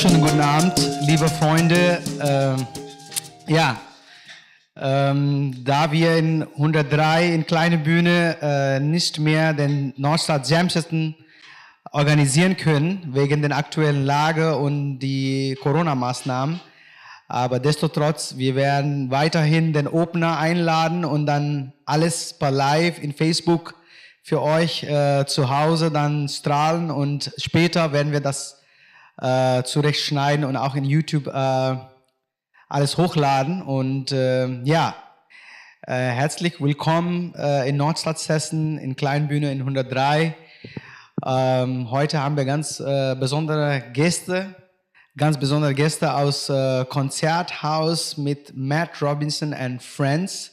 wunderschönen guten Abend, liebe Freunde. Da wir in 103 in kleine Bühne nicht mehr den Nordstadt Jam Session organisieren können, wegen der aktuellen Lage und die Corona-Maßnahmen. Aber destotrotz, wir werden weiterhin den Opener einladen und dann alles per Live in Facebook für euch zu Hause dann strahlen. Und später werden wir das zurechtschneiden und auch in YouTube alles hochladen. Und herzlich willkommen in Nordstadt Session in Kleinbühne in 103. Heute haben wir ganz besondere Gäste aus Konzerthaus mit Matt Robinson and Friends.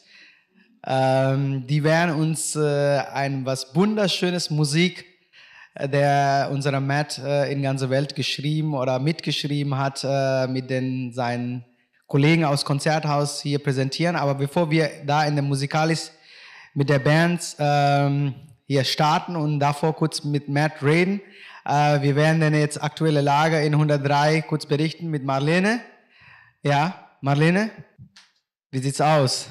Die werden uns was wunderschönes Musik, der unser Matt in ganzer Welt geschrieben oder mitgeschrieben hat, mit seinen Kollegen aus Konzerthaus hier präsentieren. Aber bevor wir da in der Musikalis mit der Band hier starten und davor kurz mit Matt reden, wir werden dann jetzt aktuelle Lage in 103 kurz berichten mit Marlene. Ja, Marlene, wie sieht's aus?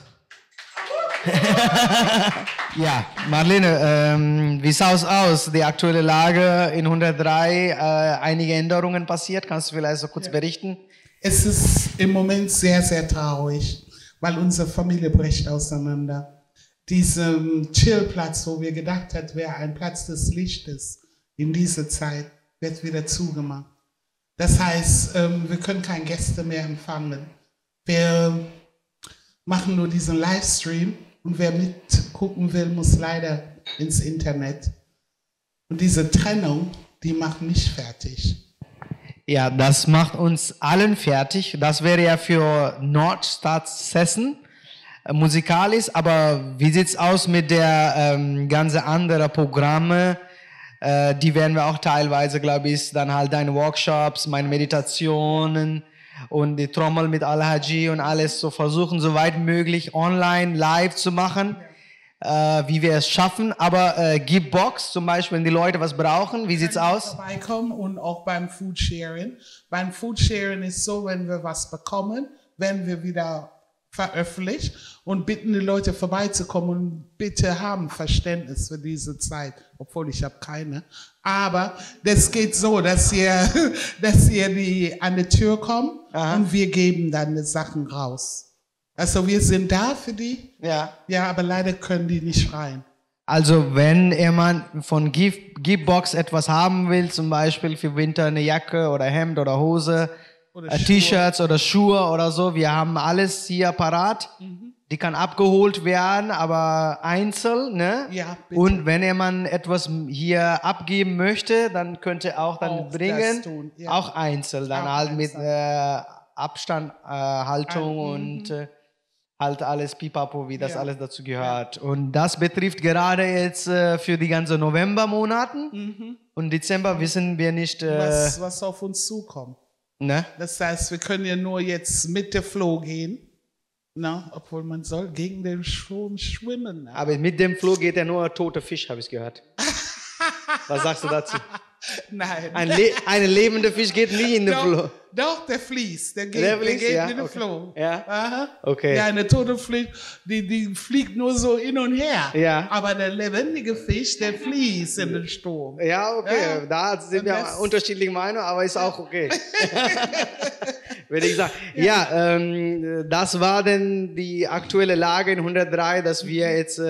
Ja, Marlene, wie sah es aus, die aktuelle Lage in 103, einige Änderungen passiert, kannst du vielleicht so kurz berichten? Es ist im Moment sehr, sehr traurig, weil unsere Familie bricht auseinander. Diesen Chillplatz, wo wir gedacht haben, wäre ein Platz des Lichtes in dieser Zeit, wird wieder zugemacht. Das heißt, wir können keine Gäste mehr empfangen. Wir machen nur diesen Livestream und wer mitgucken will, muss leider ins Internet. Und diese Trennung, die macht mich fertig. Ja, das macht uns allen fertig. Das wäre ja für Nordstadt Session musikalisch, aber wie sieht's aus mit der ganzen anderen Programme? Die werden wir auch teilweise, glaube ich, dann halt deine Workshops, meine Meditationen und die Trommel mit Al-Haji und alles so versuchen, so weit möglich online, live zu machen, wie wir es schaffen. Aber gib Box zum Beispiel, wenn die Leute was brauchen. Wie sieht's aus? Vorbeikommen und auch beim Foodsharing. Beim Foodsharing ist so, wenn wir was bekommen, werden wir wieder veröffentlicht und bitten die Leute vorbeizukommen und bitte haben Verständnis für diese Zeit, obwohl ich habe keine. Aber das geht so, dass ihr an die Tür kommt. Aha. Und wir geben dann die Sachen raus. Also wir sind da für die, ja, aber leider können die nicht rein. Also wenn jemand von Givebox etwas haben will, zum Beispiel für Winter eine Jacke oder Hemd oder Hose, T-Shirts oder Schuhe oder so, wir haben alles hier parat. Mhm. Die kann abgeholt werden, aber einzeln, ne? Ja, bitte. Und wenn jemand etwas hier abgeben möchte, dann könnte auch dann bringen, ja. Auch einzeln, dann auch halt mit Abstandhaltung und halt alles Pipapo, wie das alles dazu gehört. Ja. Und das betrifft gerade jetzt für die ganzen Novembermonaten. Mhm. Und Dezember wissen wir nicht, was auf uns zukommt. Ne? Das heißt, wir können ja nur jetzt mit der Flow gehen, na, obwohl man soll gegen den Strom schwimmen. Ne? Aber mit dem Flow geht ja nur toter Fisch, habe ich gehört. Was sagst du dazu? Nein. Ein lebender Fisch geht nie in den Flow. Doch, der fließt. Der geht in den Flow. Ja? Aha. Okay. Ja, eine tote Fisch, die fliegt nur so hin und her. Ja. Aber der lebendige Fisch, der fließt in den Strom. Ja, okay. Ja. Da sind wir unterschiedliche Meinungen, aber ist auch okay. Würde ich sagen. Ja, das war denn die aktuelle Lage in 103, dass wir jetzt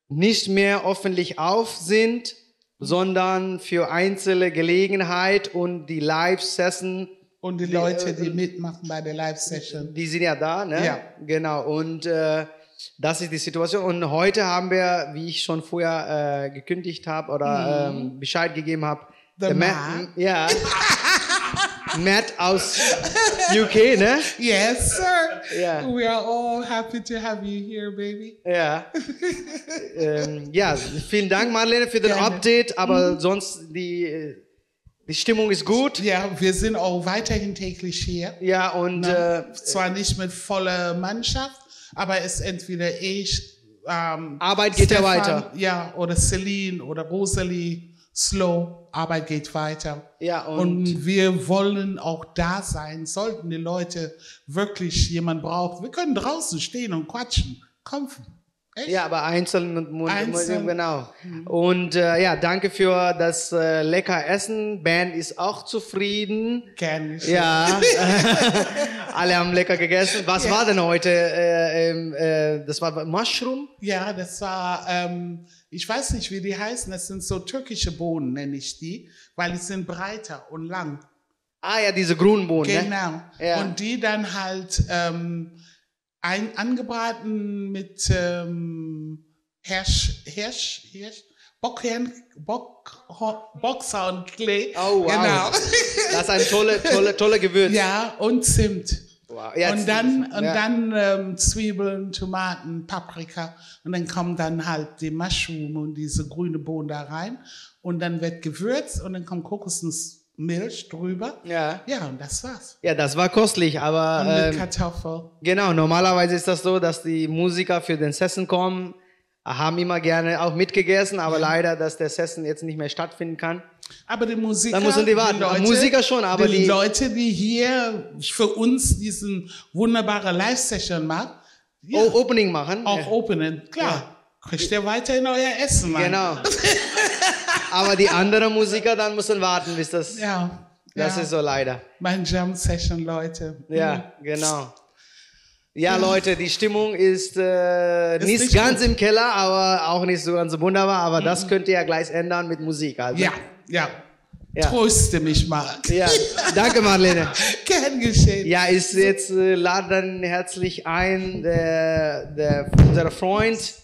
nicht mehr öffentlich auf sind, sondern für einzelne Gelegenheit und die Live-Session. Und die Leute, die mitmachen bei der Live-Session. Die sind ja da, ne? Ja. Genau. Und das ist die Situation. Und heute haben wir, wie ich schon vorher gekündigt habe oder Bescheid gegeben habe, ja, Matt aus UK, ne? Yes, sir. Yeah. We are all happy to have you here, baby. Ja. Ja, vielen Dank, Marlene, für den Update, aber sonst die Stimmung ist gut. Ja, wir sind auch weiterhin täglich hier. Ja, und zwar nicht mit voller Mannschaft, aber es ist entweder ich, Arbeit geht ja weiter. Ja, oder Celine oder Rosalie slow, Arbeit geht weiter. Ja, und wir wollen auch da sein, sollten die Leute wirklich jemand brauchen. Wir können draußen stehen und quatschen. Komm. Echt? Ja, aber einzeln genau. Und ja, danke für das lecker Essen. Band ist auch zufrieden. Gerne. Ja, alle haben lecker gegessen. Was war denn heute? Das war Mushroom? Ja, das war, ich weiß nicht, wie die heißen. Das sind so türkische Bohnen, nenne ich die, weil die sind breiter und lang. Ah ja, diese grünen Bohnen. Genau. Ne? Ja. Und die dann halt angebraten mit Boxer und Klee. Oh, wow. Genau. Das ist ein tolle Gewürz. Ja, und Zimt. Wow. Ja, und dann Zwiebeln, Tomaten, Paprika. Und dann kommen dann halt die Mushroom und diese grüne Bohnen da rein. Und dann wird gewürzt und dann kommt Kokosnussmilch drüber. Ja, und das war's. Ja, das war kostlich, aber... Und mit Kartoffeln. Genau, normalerweise ist das so, dass die Musiker für den Session kommen, haben immer gerne auch mitgegessen, aber leider, dass der Session jetzt nicht mehr stattfinden kann. Aber die Musiker, da müssen die warten. Die Leute, Musiker schon, aber die Leute, die hier für uns diesen wunderbaren Live-Session machen, ja, Opening machen. Auch Opening, klar. Kriegt ihr weiterhin euer Essen, Mann. Genau. Aber die anderen Musiker dann müssen warten, bis das... Das ist so leider. Mein Jam-Session, Leute. Ja, genau. Ja, Leute, die Stimmung ist nicht ganz gut im Keller, aber auch nicht so ganz wunderbar. Aber das könnt ihr ja gleich ändern mit Musik. Also. Ja. Tröste mich mal. Ja, danke, Marlene. Gern geschehen. Ja, ist jetzt laden herzlich ein unser Freund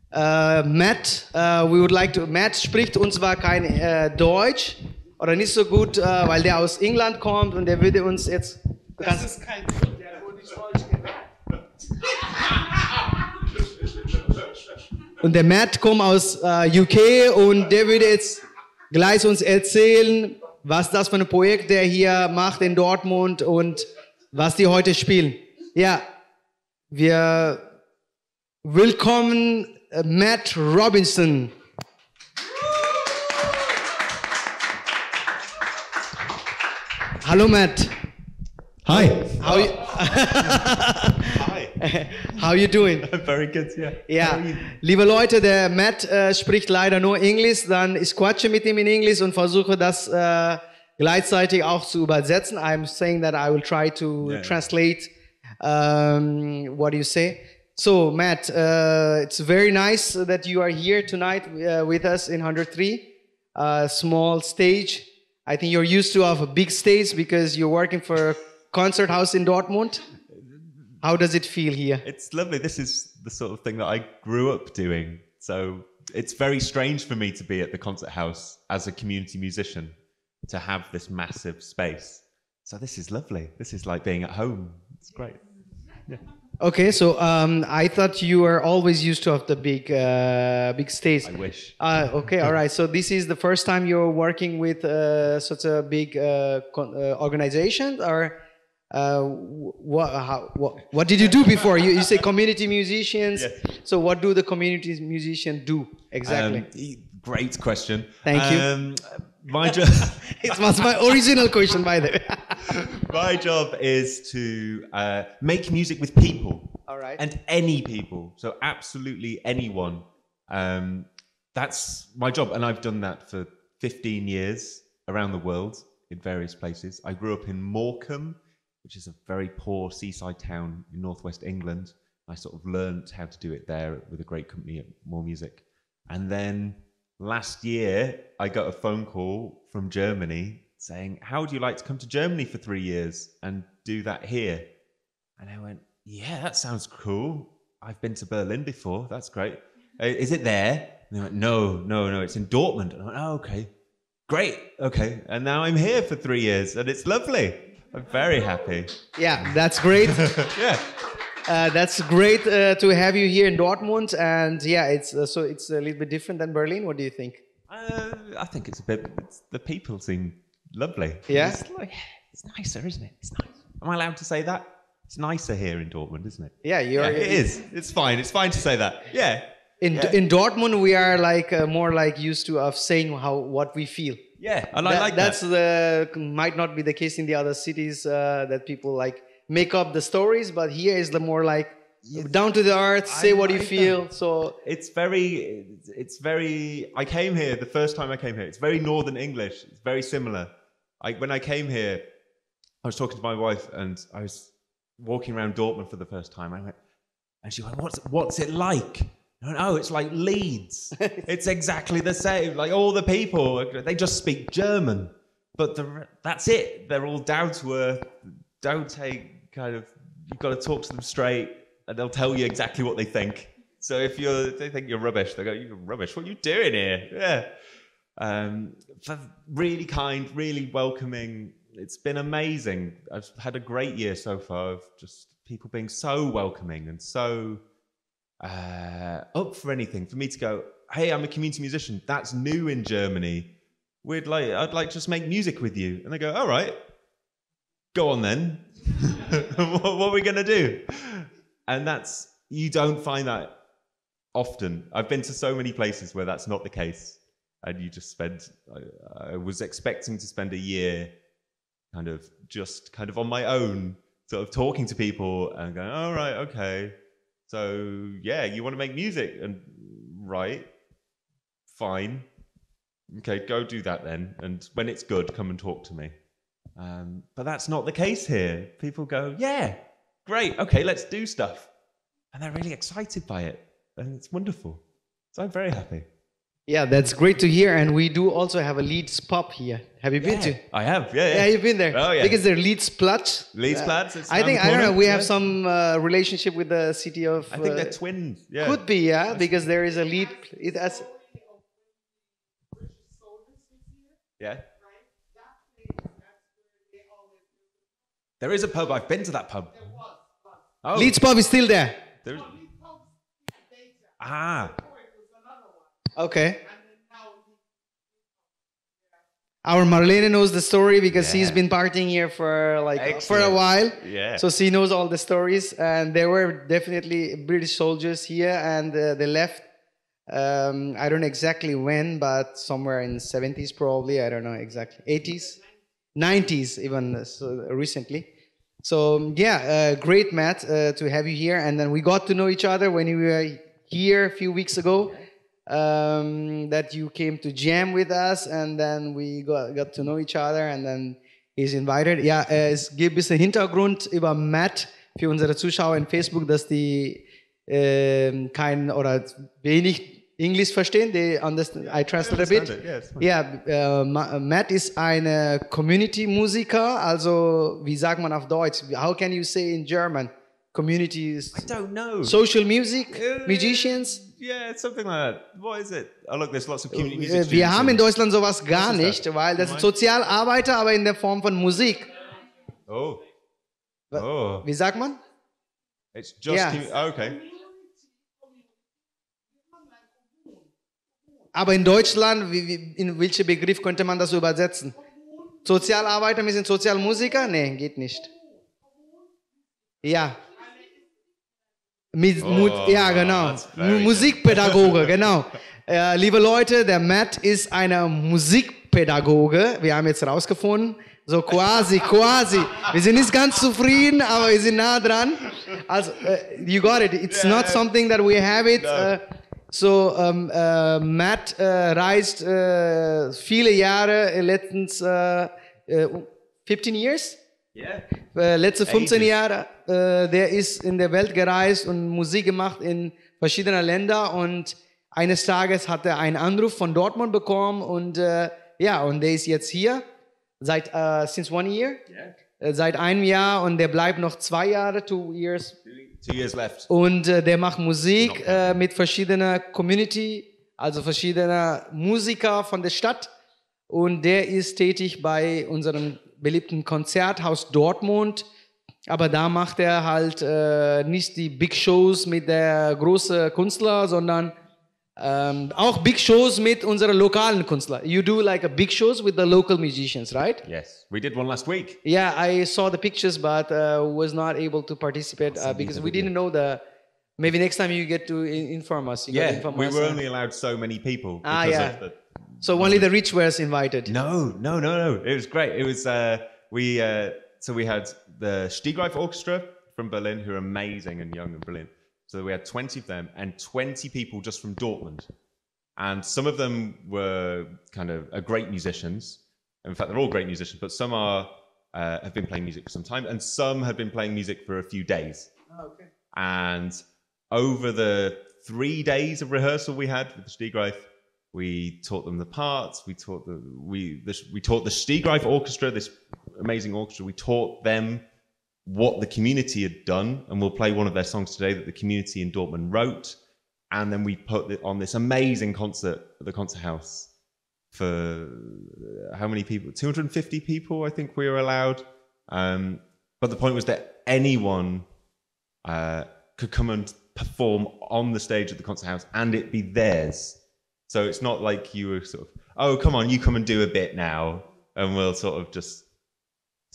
Matt. Matt spricht uns zwar kein Deutsch oder nicht so gut, weil der aus England kommt und der würde uns jetzt... Das ist kein Grund, der wurde nicht Deutsch gelernt. Und der Matt kommt aus UK und der würde jetzt gleich uns erzählen, was das für ein Projekt der hier macht in Dortmund und was die heute spielen. Ja, wir willkommen Matt Robinson. Hallo Matt. Hi. How you doing? Very good, yeah. Ja, liebe Leute, der Matt spricht leider nur Englisch, dann ich quatsche mit ihm in Englisch und versuche das gleichzeitig auch zu übersetzen. I'm saying that I will try to translate what you say. So, Matt, it's very nice that you are here tonight with us in 103, small stage. I think you're used to have a big stage because you're working for a concert house in Dortmund. How does it feel here? It's lovely. This is the sort of thing that I grew up doing. So it's very strange for me to be at the concert house as a community musician, to have this massive space. So this is lovely. This is like being at home. It's great. Yeah. Okay, so I thought you were always used to have the big stage. I wish. Okay, all right. So this is the first time you're working with such a big organization, or what did you do before? You say community musicians. Yes. So what do the community musicians do exactly? Great question. Thank you. My job. It was my original question, by the way. My job is to make music with people. All right. And any people. So absolutely anyone. That's my job. And I've done that for 15 years around the world in various places. I grew up in Morecambe, which is a very poor seaside town in northwest England. I sort of learned how to do it there with a great company at More Music. And then last year, I got a phone call from Germany saying, how would you like to come to Germany for 3 years and do that here? And I went, yeah, that sounds cool. I've been to Berlin before. That's great. Is it there? And they went, no, it's in Dortmund. And I went, oh, okay, great. Okay. And now I'm here for 3 years and it's lovely. I'm very happy. Yeah, that's great. Yeah. That's great to have you here in Dortmund, and yeah, it's a little bit different than Berlin. What do you think? I think the people seem lovely. Yeah, it's nicer, isn't it? It's nice. Am I allowed to say that? It's nicer here in Dortmund, isn't it? Yeah, it is. It's fine. It's fine to say that. Yeah. In Dortmund, we are like more like used to of saying what we feel. Yeah, and I like that. That's might not be the case in the other cities that people like make up the stories, but here is the more like down to the earth, say what you feel. That. So it's very. I came here the first time I came here. It's very Northern English. It's very similar. When I came here, I was talking to my wife and I was walking around Dortmund for the first time. I went, and she went, "What's it like?" I went, "Oh, it's like Leeds. It's exactly the same. Like all the people, they just speak German, but that's it. They're all down to earth. Don't take kind of. You've got to talk to them straight, and they'll tell you exactly what they think. So if they think you're rubbish, they go, "You're rubbish. What are you doing here?" Yeah. Really kind, really welcoming. It's been amazing. I've had a great year so far of just people being so welcoming and so up for anything. For me to go, "Hey, I'm a community musician. That's new in Germany. I'd like to just make music with you." And they go, "All right, go on then." what are we going to do? And you don't find that often. I've been to so many places where that's not the case. And you just I was expecting to spend a year kind of on my own, sort of talking to people and going, "All right, okay. So, yeah, you want to make music? And right, fine. Okay, go do that then. And when it's good, come and talk to me." But that's not the case here. People go, "Yeah, great. Okay, let's do stuff." And they're really excited by it. And it's wonderful. So I'm very happy. Yeah, that's great to hear. And we do also have a Leeds pub here. Have you been to? I have, yeah. Yeah, you've been there. Oh, yeah. Because they're Leeds Platz. Leeds Platz. I don't know, we have some relationship with the city of... I think they're twins, yeah. Could be, yeah, because there is a Leeds... Yeah. There is a pub. I've been to that pub. Oh. Leeds pub is still there. Okay. Our Marlene knows the story because she's been partying here for a while. Yeah. So she knows all the stories, and there were definitely British soldiers here, and they left. I don't know exactly when, but somewhere in the 70s probably. I don't know exactly. 80s, 90s even recently. So yeah, great, Matt, to have you here. And then we got to know each other when we were here a few weeks ago. That you came to jam with us, and then we got to know each other, and then he's invited. Ja, es gibt ein bisschen Hintergrund über Matt für unsere Zuschauer in Facebook, dass die kein oder wenig Englisch verstehen. They understand. I translate a bit. Yeah, Matt ist eine Community-Musiker. Also, wie sagt man auf Deutsch? How can you say in German? Communities. I don't know. Social music, musicians. Yeah, it's something like that. What is it? Oh, look, there's lots of community music. Wir haben in Deutschland sowas gar nicht, weil das sind Sozialarbeiter, aber in der Form von Musik. Oh. Wie sagt man? It's just okay. Aber in Deutschland, in welchen Begriff könnte man das übersetzen? Sozialarbeiter, wir sind Sozialmusiker? Nee, geht nicht. Ja. Ja, genau. Musikpädagoge, genau. Liebe Leute, der Matt ist ein Musikpädagoge. Wir haben jetzt rausgefunden. So quasi. Wir sind nicht ganz zufrieden, aber wir sind nah dran. Also, you got it. It's not something that we have it. So, Matt reist viele Jahre, letztens 15 years? Yeah. Letzte 15 Jahre, der ist in der Welt gereist und Musik gemacht in verschiedenen Ländern, und eines Tages hat er einen Anruf von Dortmund bekommen, und und der ist jetzt hier seit since 1 year, seit einem Jahr, und der bleibt noch 2 Jahre, 2 years. 2 years left. Und der macht Musik mit verschiedener Community, also verschiedener Musiker von der Stadt, und der ist tätig bei unserem beliebten Konzerthaus Dortmund, aber da macht er halt nicht die Big Shows mit der großen Künstler, sondern auch Big Shows mit unseren lokalen Künstlern. You do like a big shows with the local musicians, right? Yes, we did one last week. Yeah, I saw the pictures, but was not able to participate because we didn't know Maybe next time you get to inform us. We were only allowed so many people. So only the rich were invited. No. It was great. It was we had the Seagull Orchestra from Berlin, who are amazing and young and brilliant. So we had 20 of them and 20 people just from Dortmund. And some of them were kind of great musicians. In fact, they're all great musicians, but some have been playing music for some time, and some have been playing music for a few days. Oh, okay. And over the 3 days of rehearsal we had with the Seagull, we taught them the parts. We taught the Seagull Orchestra, this amazing orchestra. We taught them what the community had done, and we'll play one of their songs today that the community in Dortmund wrote. And then we put it on this amazing concert at the concert house for how many people? 250 people, I think we were allowed. But the point was that anyone could come and perform on the stage at the concert house and it be theirs. So it's not like you were sort of, oh, come on, you come and do a bit now, and we'll sort of just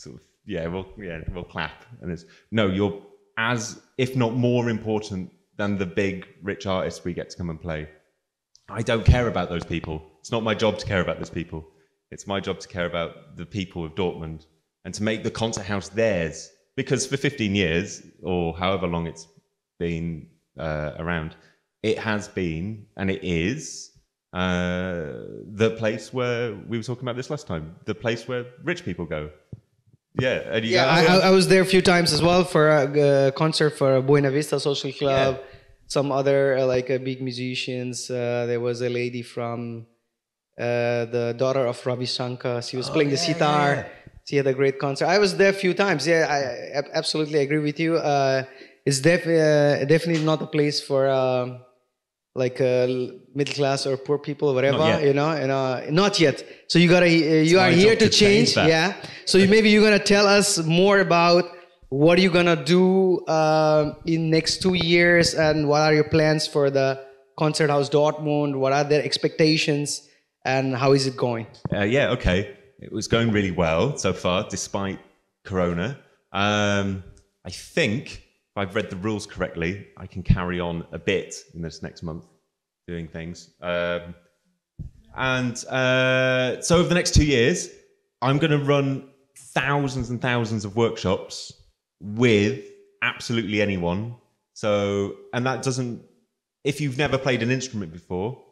we'll clap. And it's no, you're as, if not more important than the big rich artists we get to come and play. I don't care about those people. It's not my job to care about those people. It's my job to care about the people of Dortmund and to make the concert house theirs. Because for 15 years, or however long it's been around, it has been, and it is, the place where, we were talking about this last time, the place where rich people go. I was there a few times as well for a concert for Buena Vista Social Club. Yeah. Some other big musicians. There was a lady from the daughter of Ravi Shankar. She was playing the sitar. Yeah. She had a great concert. I was there a few times. Yeah, I absolutely agree with you. It's definitely not a place for middle class or poor people, whatever, not yet. So you are here to change that. Yeah. So maybe you're gonna tell us more about what are you gonna do in next 2 years, and what are your plans for the Concert House Dortmund? What are their expectations, and how is it going? Okay. It was going really well so far, despite Corona. I think, if I've read the rules correctly, I can carry on a bit in this next month doing things. So over the next 2 years, I'm going to run thousands and thousands of workshops with absolutely anyone. So, and that doesn't, if you've never played an instrument before,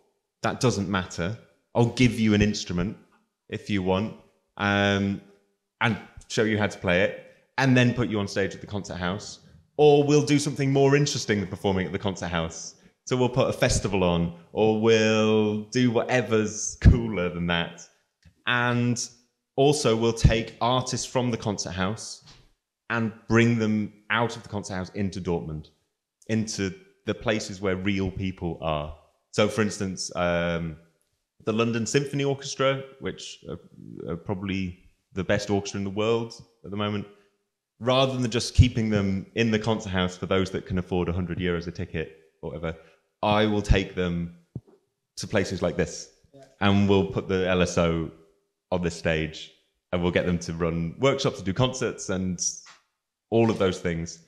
that doesn't matter. I'll give you an instrument if you want, and show you how to play it, and then put you on stage at the concert house. Or we'll do something more interesting than performing at the concert house. So we'll put a festival on, or we'll do whatever's cooler than that. And also we'll take artists from the concert house and bring them out of the concert house into Dortmund, into the places where real people are. So for instance, the London Symphony Orchestra, which are probably the best orchestra in the world at the moment, rather than just keeping them in the concert house for those that can afford €100 a ticket or whatever, I will take them to places like this, and we'll put the LSO on this stage, and we'll get them to run workshops, to do concerts, and all of those things.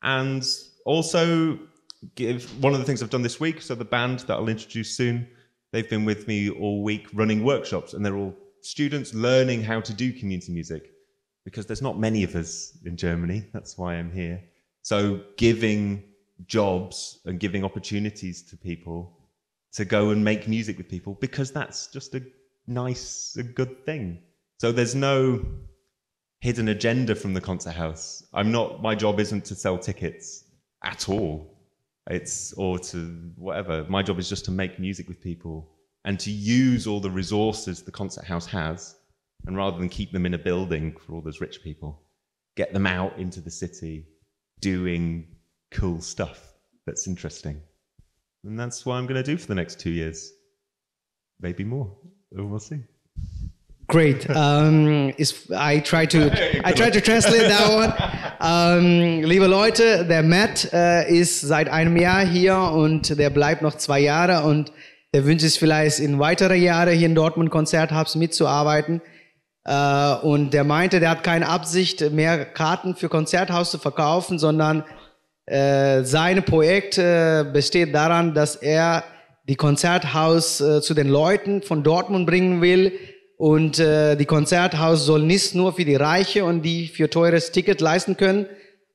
And also give one of the things I've done this week. So the band that I'll introduce soon, they've been with me all week running workshops, and they're all students learning how to do community music, because there's not many of us in Germany. That's why I'm here. So giving jobs and giving opportunities to people to go and make music with people, because that's just a good thing. So there's no hidden agenda from the concert house. My job isn't to sell tickets at all. Or to whatever. My job is just to make music with people and to use all the resources the concert house has, and rather than keep them in a building for all those rich people, get them out into the city doing cool stuff that's interesting. And that's what I'm going to do for the next 2 years. Maybe more. We'll see. Great. I try to translate that one. Liebe Leute, der Matt ist seit einem Jahr hier und der bleibt noch 2 Jahre und der wünscht sich vielleicht in weitere Jahre hier in Dortmund Konzerthubs mitzuarbeiten. Und der meinte, der hat keine Absicht, mehr Karten für Konzerthaus zu verkaufen, sondern Sein Projekt besteht daran, dass er die Konzerthaus zu den Leuten von Dortmund bringen will. Und die Konzerthaus soll nicht nur für die Reiche und die für teures Ticket leisten können,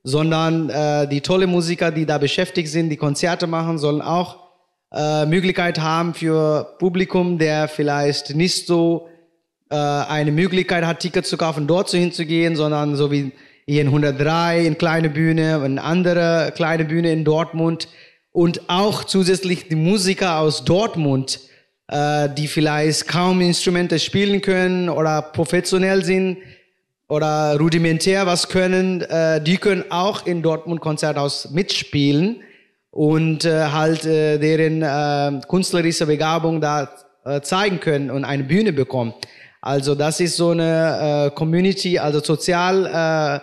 sondern die tolle Musiker, die da beschäftigt sind, die Konzerte machen, sollen auch Möglichkeit haben für Publikum, der vielleicht nicht so eine Möglichkeit hat, Tickets zu kaufen, dort hinzugehen, sondern so wie hier in 103, in kleine Bühne, eine andere kleine Bühne in Dortmund und auch zusätzlich die Musiker aus Dortmund, die vielleicht kaum Instrumente spielen können oder professionell sind oder rudimentär was können, die können auch in Dortmund Konzerthaus mitspielen und halt deren künstlerische Begabung da zeigen können und eine Bühne bekommen. Also das ist so eine Community, also Sozialarbeit,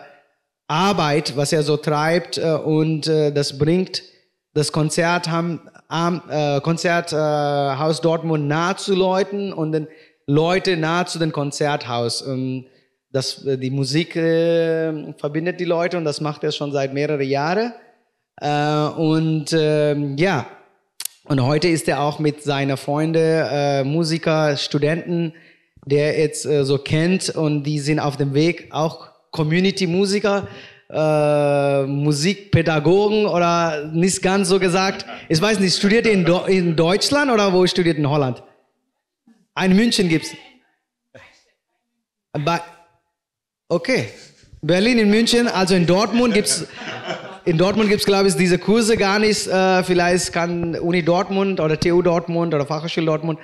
was er so treibt und das bringt das Konzerthaus Dortmund nahe zu Leuten und den Leute nahe zu dem Konzerthaus. Die Musik verbindet die Leute und das macht er schon seit mehreren Jahren. Ja, und heute ist er auch mit seinen Freunden, Musiker, Studenten, der jetzt so kennt und die sind auf dem Weg, auch Community-Musiker, Musikpädagogen oder nicht ganz so gesagt. Ich weiß nicht, studiert ihr in Deutschland oder wo studiert in Holland? In München gibt's. Okay. Berlin, in München, also in Dortmund gibt's, glaube ich, diese Kurse gar nicht. Vielleicht kann Uni Dortmund oder TU Dortmund oder Fachhochschule Dortmund,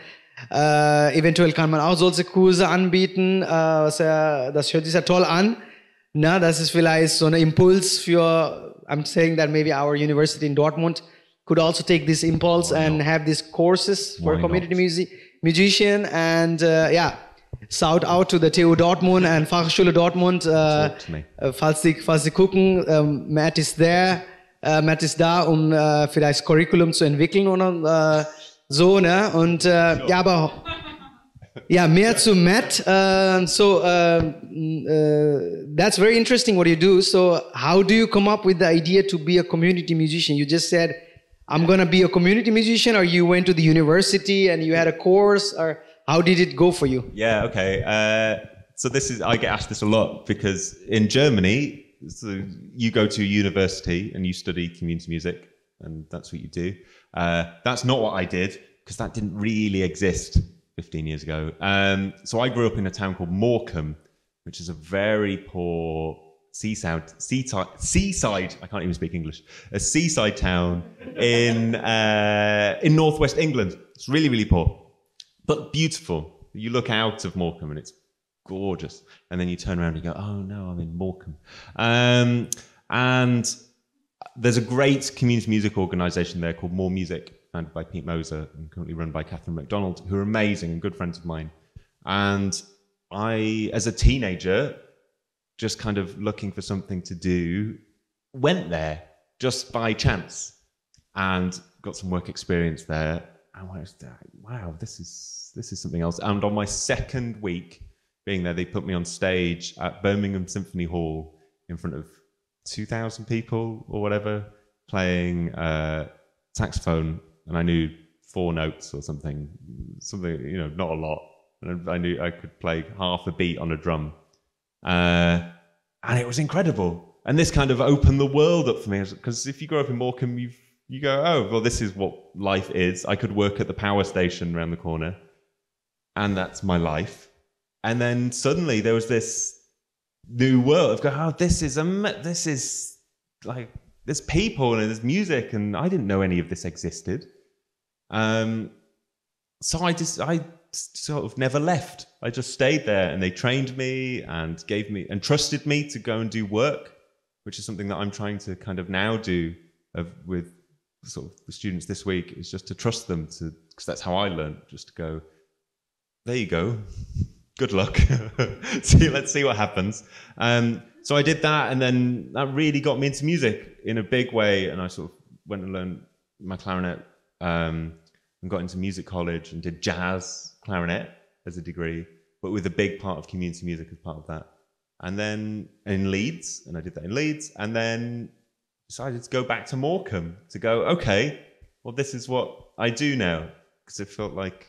eventuell kann man auch solche Kurse anbieten. Das hört sich ja toll an. Na, das ist vielleicht so ein Impuls für, I'm saying that maybe our university in Dortmund could also take this impulse and have these courses for community musician and yeah, shout out to the TU Dortmund and Fachschule Dortmund. Falls Sie gucken, Matt ist da, um vielleicht Curriculum zu entwickeln oder so, ne? Und ja, aber yeah, mehr zu Matt. That's very interesting what you do. So how do you come up with the idea to be a community musician? You just said, I'm going to be a community musician, or you went to the university and you had a course, or how did it go for you? Yeah, okay. So I get asked this a lot because in Germany, so you go to university and you study community music and that's what you do. That's not what I did because that didn't really exist 15 years ago. So I grew up in a town called Morecambe, which is a very poor seaside, I can't even speak English, a seaside town in northwest England. It's really, really poor, but beautiful. You look out of Morecambe and it's gorgeous. And then you turn around and you go, oh no, I'm in Morecambe. And there's a great community music organisation there called More Music, founded by Pete Moser and currently run by Catherine MacDonald, who are amazing and good friends of mine. And I, as a teenager, just kind of looking for something to do, went there just by chance and got some work experience there. And I was like, wow, this is something else. And on my second week being there, they put me on stage at Birmingham Symphony Hall in front of 2,000 people or whatever, playing saxophone. And I knew 4 notes or something, not a lot. And I knew I could play half a beat on a drum. And it was incredible. And this kind of opened the world up for me. Because if you grow up in Morecambe, you go, oh, well, this is what life is. I could work at the power station around the corner. And that's my life. And then suddenly there was this new world of going, oh, this is like, there's people and there's music. And I didn't know any of this existed. So I sort of never left. I just stayed there and they trained me and gave me and trusted me to go and do work, which is something that I'm trying to kind of now do with sort of the students this week, is just to trust them because that's how I learned, just to go, there you go. Good luck. Let's see what happens. So I did that, and then that really got me into music in a big way. And I sort of went and learned my clarinet, and got into music college and did jazz clarinet as a degree, but with a big part of community music as part of that. And then in Leeds, and I did that in Leeds, and then decided to go back to Morecambe to go, okay, well, this is what I do now. Because it felt like,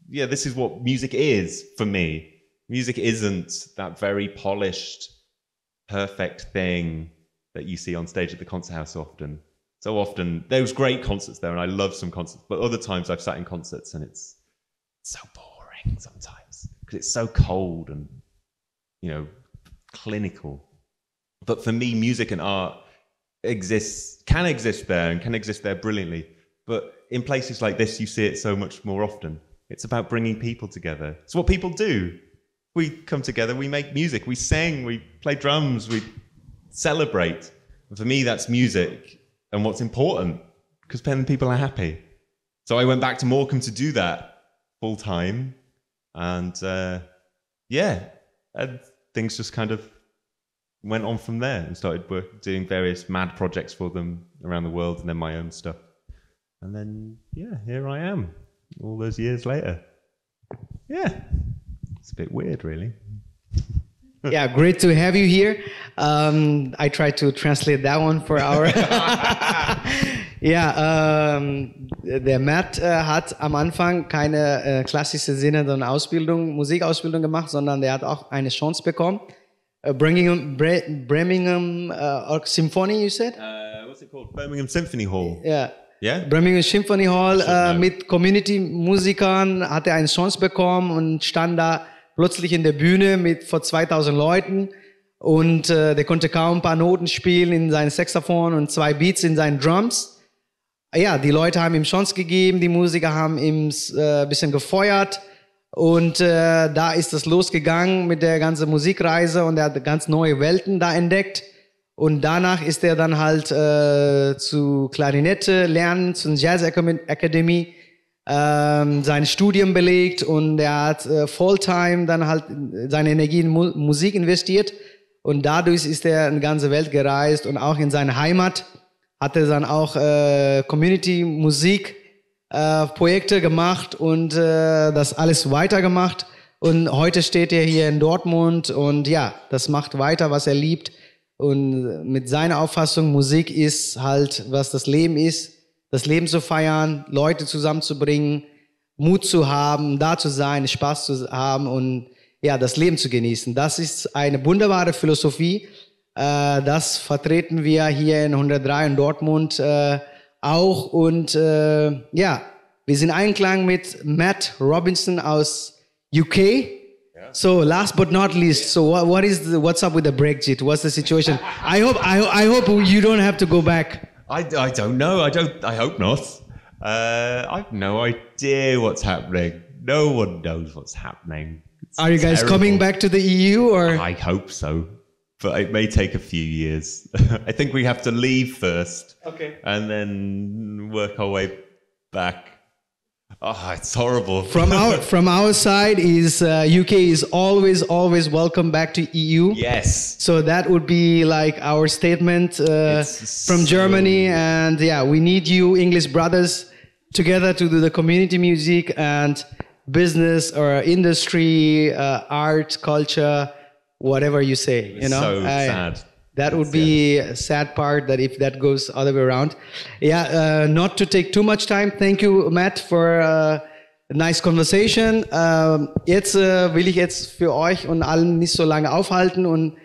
yeah, this is what music is for me. Music isn't that very polished, perfect thing that you see on stage at the concert house often. So often, there was great concerts there, and I love some concerts, but other times I've sat in concerts and it's so boring sometimes because it's so cold and, you know, clinical. But for me, music and art can exist there and can exist there brilliantly. But in places like this, you see it so much more often. It's about bringing people together. It's what people do. We come together, we make music, we sing, we play drums, we celebrate. And for me, that's music and what's important, because then people are happy. So I went back to Morecambe to do that full time. And and things just kind of went on from there and started doing various mad projects for them around the world and then my own stuff. And then, here I am all those years later. Yeah, it's a bit weird, really. Yeah, great to have you here. I tried to translate that one for our... der Matt hat am Anfang keine klassische Sinne und Musikausbildung gemacht, sondern der hat auch eine Chance bekommen. Birmingham Symphony, you said? What's it called? Birmingham Symphony Hall. Yeah. Yeah? Birmingham Symphony Hall mit Community-Musikern hat er eine Chance bekommen und stand da plötzlich in der Bühne mit vor 2000 Leuten und der konnte kaum ein paar Noten spielen in seinem Saxophon und 2 Beats in seinen Drums. Ja, die Leute haben ihm Chance gegeben, die Musiker haben ihm ein bisschen gefeuert und da ist es losgegangen mit der ganzen Musikreise und er hat ganz neue Welten da entdeckt. Und danach ist er dann halt zu Klarinette lernen, zur Jazzakademie, sein Studium belegt und er hat Fulltime dann halt seine Energie in Musik investiert und dadurch ist er in die ganze Welt gereist und auch in seine Heimat hat er dann auch Community-Musik Projekte gemacht und das alles weitergemacht und heute steht er hier in Dortmund und ja, das macht weiter, was er liebt. Und mit seiner Auffassung, Musik ist halt, was das Leben ist, das Leben zu feiern, Leute zusammenzubringen, Mut zu haben, da zu sein, Spaß zu haben und ja, das Leben zu genießen. Das ist eine wunderbare Philosophie. Das vertreten wir hier in 103 in Dortmund auch. Und ja, wir sind in Einklang mit Matt Robinson aus UK. So last but not least, so what's up with the Brexit? What's the situation? I hope you don't have to go back. I don't know. I hope not. I've no idea what's happening. No one knows what's happening. Are you guys terrible. Coming back to the EU or? I hope so, but it may take a few years. I think we have to leave first. Okay. And then work our way back. Oh, it's horrible. From our side is UK is always welcome back to EU. Yes. So that would be like our statement from Germany, and yeah, we need you English brothers together to do the community music and business or industry, art, culture, whatever you say. You know, so sad. That would be a sad part that if that goes other way around. Yeah, not to take too much time. Thank you, Matt, for a nice conversation. Jetzt will ich jetzt für euch und allen nicht so lange aufhalten und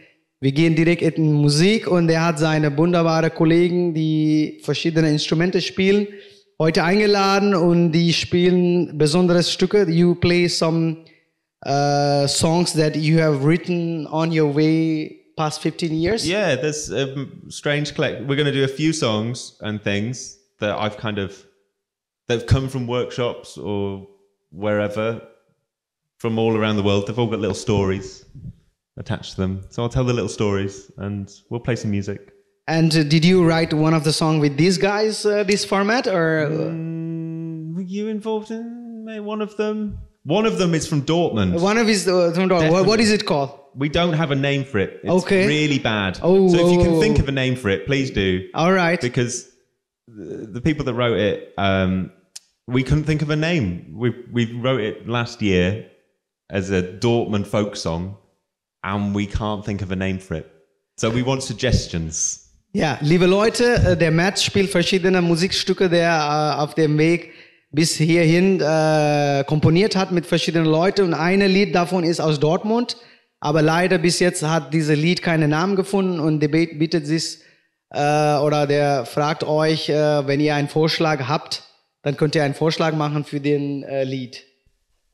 wir gehen direkt in Musik und er hat seine wunderbaren Kollegen, die verschiedene Instrumente spielen, heute eingeladen und die spielen besondere Stücke. You play some songs that you have written on your way past 15 years? Yeah, there's a strange collect. We're going to do a few songs and things that they've come from workshops or wherever from all around the world. They've all got little stories attached to them. So I'll tell the little stories and we'll play some music. And did you write one of the songs with these guys, this format, or? Were you involved in one of them? One of them is from Dortmund. One of is from Dortmund. What is it called? We don't have a name for it. It's okay. really bad. Oh, so if you can think of a name for it, please do. All right. Because the people that wrote it, we couldn't think of a name. We wrote it last year as a Dortmund folk song, and we can't think of a name for it. So we want suggestions. Ja, liebe Leute, der Matt spielt verschiedene Musikstücke, der auf dem Weg bis hierhin komponiert hat mit verschiedenen Leuten. Und ein Lied davon ist aus Dortmund. Aber leider bis jetzt hat dieses Lied keinen Namen gefunden. Und der bietet sich, oder der fragt euch, wenn ihr einen Vorschlag habt, dann könnt ihr einen Vorschlag machen für den Lied.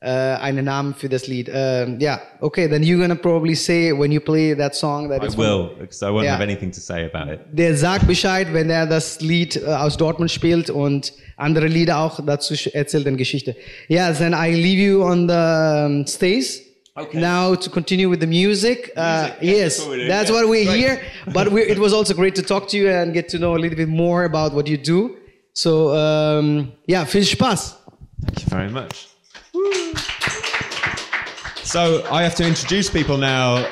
Einen Namen für das Lied. Yeah, okay, then you're gonna probably say when you play that song that I will, because I won't have anything to say about it. Der sagt Bescheid, wenn er das Lied aus Dortmund spielt und andere Lieder auch dazu erzählt in Geschichte. Yeah, then I leave you on the stage. Okay. Now to continue with the music. Yes, that's what we're here. But it was also great to talk to you and get to know a little bit more about what you do. So, yeah, viel Spaß. Thank you very much. So I have to introduce people now.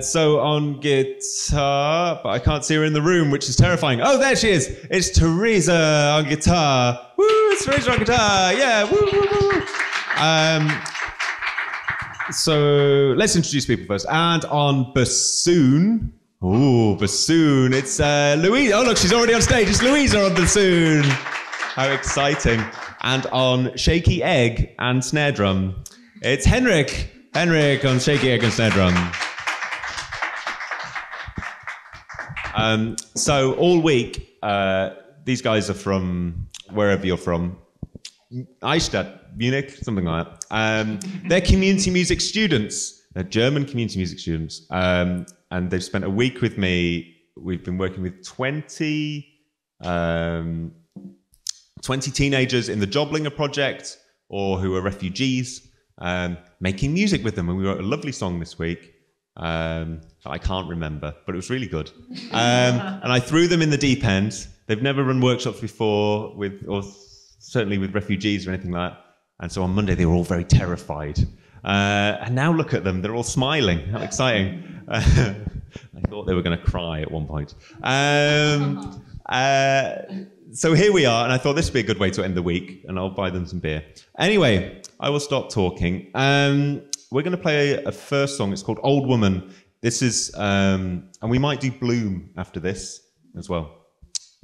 So on guitar, but I can't see her in the room, which is terrifying. Oh, there she is. It's Teresa on guitar. Woo! It's Teresa on guitar. Yeah. Woo! Woo! Woo! So let's introduce people first. And on bassoon. Oh, bassoon. It's Louise. Oh, look, she's already on stage. It's Louisa on bassoon. How exciting. And on shaky egg and snare drum, it's Henrik. Henrik on shaky egg and snare drum. So all week, these guys are from wherever you're from. Nordstadt, Munich, something like that. They're community music students. They're German community music students. And they've spent a week with me. We've been working with 20 teenagers in the Joblinger project, or who are refugees, making music with them. And we wrote a lovely song this week that I can't remember, but it was really good. And I threw them in the deep end. They've never run workshops before, or certainly with refugees or anything like that. And so on Monday, they were all very terrified. And now look at them. They're all smiling. How exciting. I thought they were going to cry at one point. So here we are, and I thought this would be a good way to end the week, and I'll buy them some beer. Anyway, I will stop talking. We're going to play a first song. It's called Old Woman. This is, and we might do Bloom after this as well.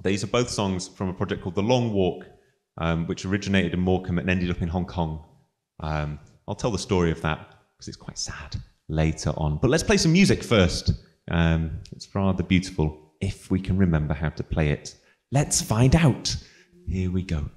These are both songs from a project called The Long Walk, which originated in Morecambe and ended up in Hong Kong. I'll tell the story of that, because it's quite sad, later on. But let's play some music first. It's rather beautiful, if we can remember how to play it. Let's find out. Here we go.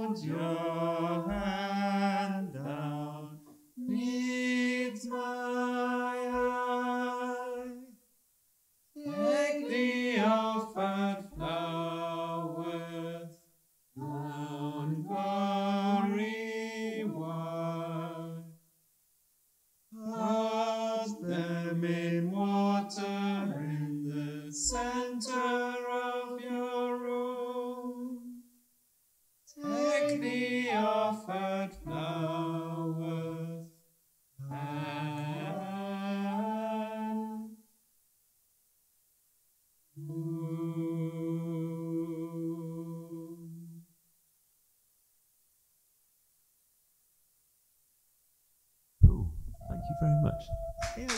Put your hand down, meets my eye. Take the offered flowers, don't worry why. Cast them in water in the center of your room. Take the offered flowers and Cool. Thank you very much. Yeah,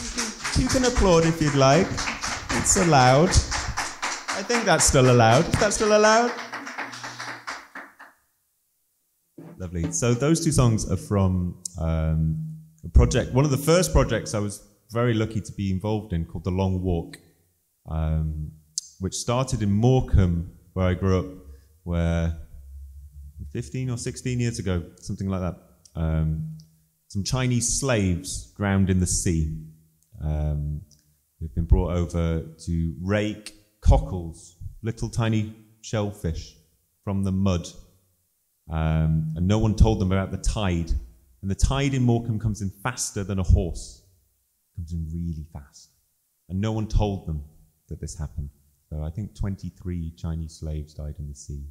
you can applaud if you'd like. It's allowed. I think that's still allowed. Is that still allowed? Lovely. So those two songs are from a project, one of the first projects I was very lucky to be involved in, called The Long Walk, which started in Morecambe, where I grew up, where 15 or 16 years ago, something like that, some Chinese slaves drowned in the sea. They've been brought over to rake cockles, little tiny shellfish, from the mud. And no one told them about the tide. And the tide in Morecambe comes in faster than a horse. It comes in really fast. And no one told them that this happened. So I think 23 Chinese slaves died in the sea.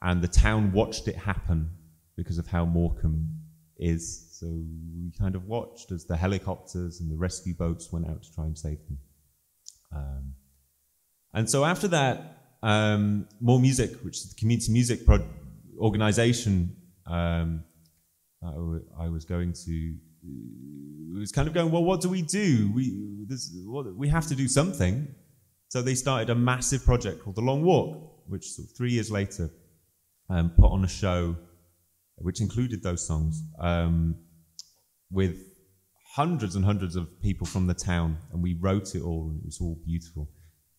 And the town watched it happen because of how Morecambe is. So we kind of watched as the helicopters and the rescue boats went out to try and save them. And so after that, More Music, which is the community music organization I was going to, was kind of going, well, what do we do? We have to do something. So they started a massive project called The Long Walk, which sort of 3 years later put on a show which included those songs with hundreds and hundreds of people from the town, and we wrote it all, and it was all beautiful.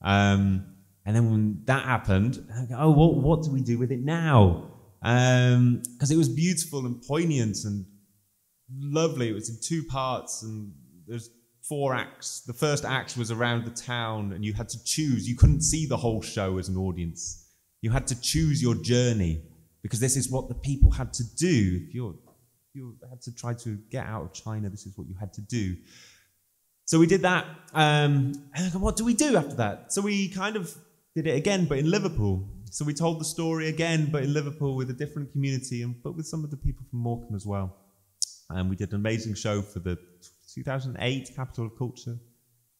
And then when that happened, I go, oh, what do we do with it now? Because it was beautiful and poignant and lovely. It was in 2 parts, and there's 4 acts. The first act was around the town, and you had to choose. You couldn't see the whole show as an audience. You had to choose your journey, because this is what the people had to do. If you had to try to get out of China, this is what you had to do. So we did that. And what do we do after that? So we kind of did it again, but in Liverpool. So we told the story again, but in Liverpool with a different community, but with some of the people from Morecambe as well. And we did an amazing show for the 2008 Capital of Culture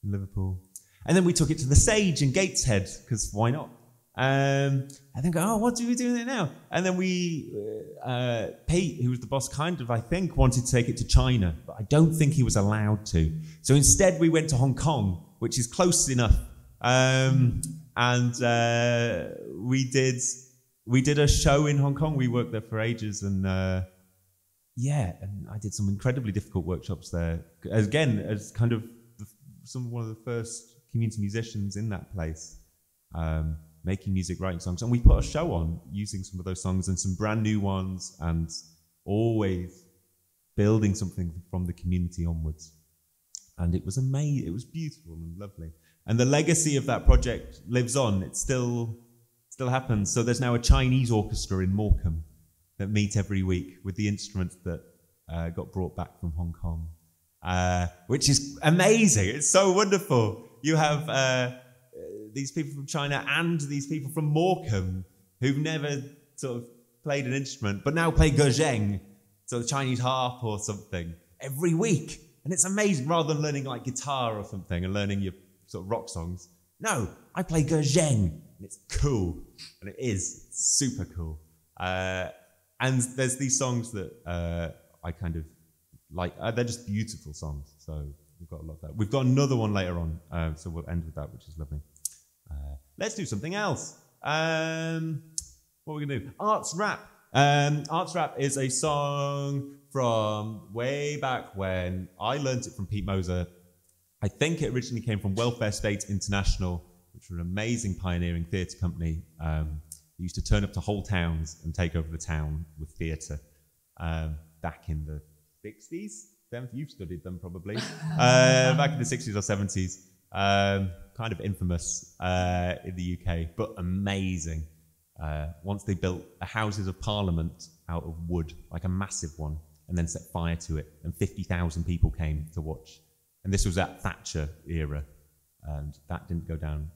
in Liverpool. And then we took it to the Sage in Gateshead, because why not? And then go, oh, what do we do with it now? And then Pete, who was the boss, kind of, I think, wanted to take it to China, but I don't think he was allowed to. So instead we went to Hong Kong, which is close enough. And we did a show in Hong Kong. We worked there for ages, and yeah, and I did some incredibly difficult workshops there. Again, as kind of one of the first community musicians in that place, making music, writing songs, and we put a show on using some of those songs and some brand new ones, and always building something from the community onwards. And it was amazing. It was beautiful and lovely. And the legacy of that project lives on. It still happens. So there's now a Chinese orchestra in Morecambe that meet every week with the instruments that got brought back from Hong Kong, which is amazing. It's so wonderful. You have these people from China and these people from Morecambe who've never sort of played an instrument, but now play guzheng, so the Chinese harp or something, every week. And it's amazing, rather than learning like guitar or something and learning your sort of rock songs. No, I play guzheng, and it's cool. And it is. It's super cool. And there's these songs that I kind of like. They're just beautiful songs. So we've got a lot of that. We've got another one later on, so we'll end with that, which is lovely. Let's do something else. What are we going to do? Arts Rap. Arts Rap is a song from way back when. I learnt it from Pete Moser. I think it originally came from Welfare State International, which were an amazing pioneering theatre company They used to turn up to whole towns and take over the town with theatre back in the 60s. You've studied them probably. Back in the 60s or 70s. Kind of infamous in the UK, but amazing. Once they built the Houses of Parliament out of wood, like a massive one, and then set fire to it, and 50,000 people came to watch. And this was that Thatcher era, and that didn't go down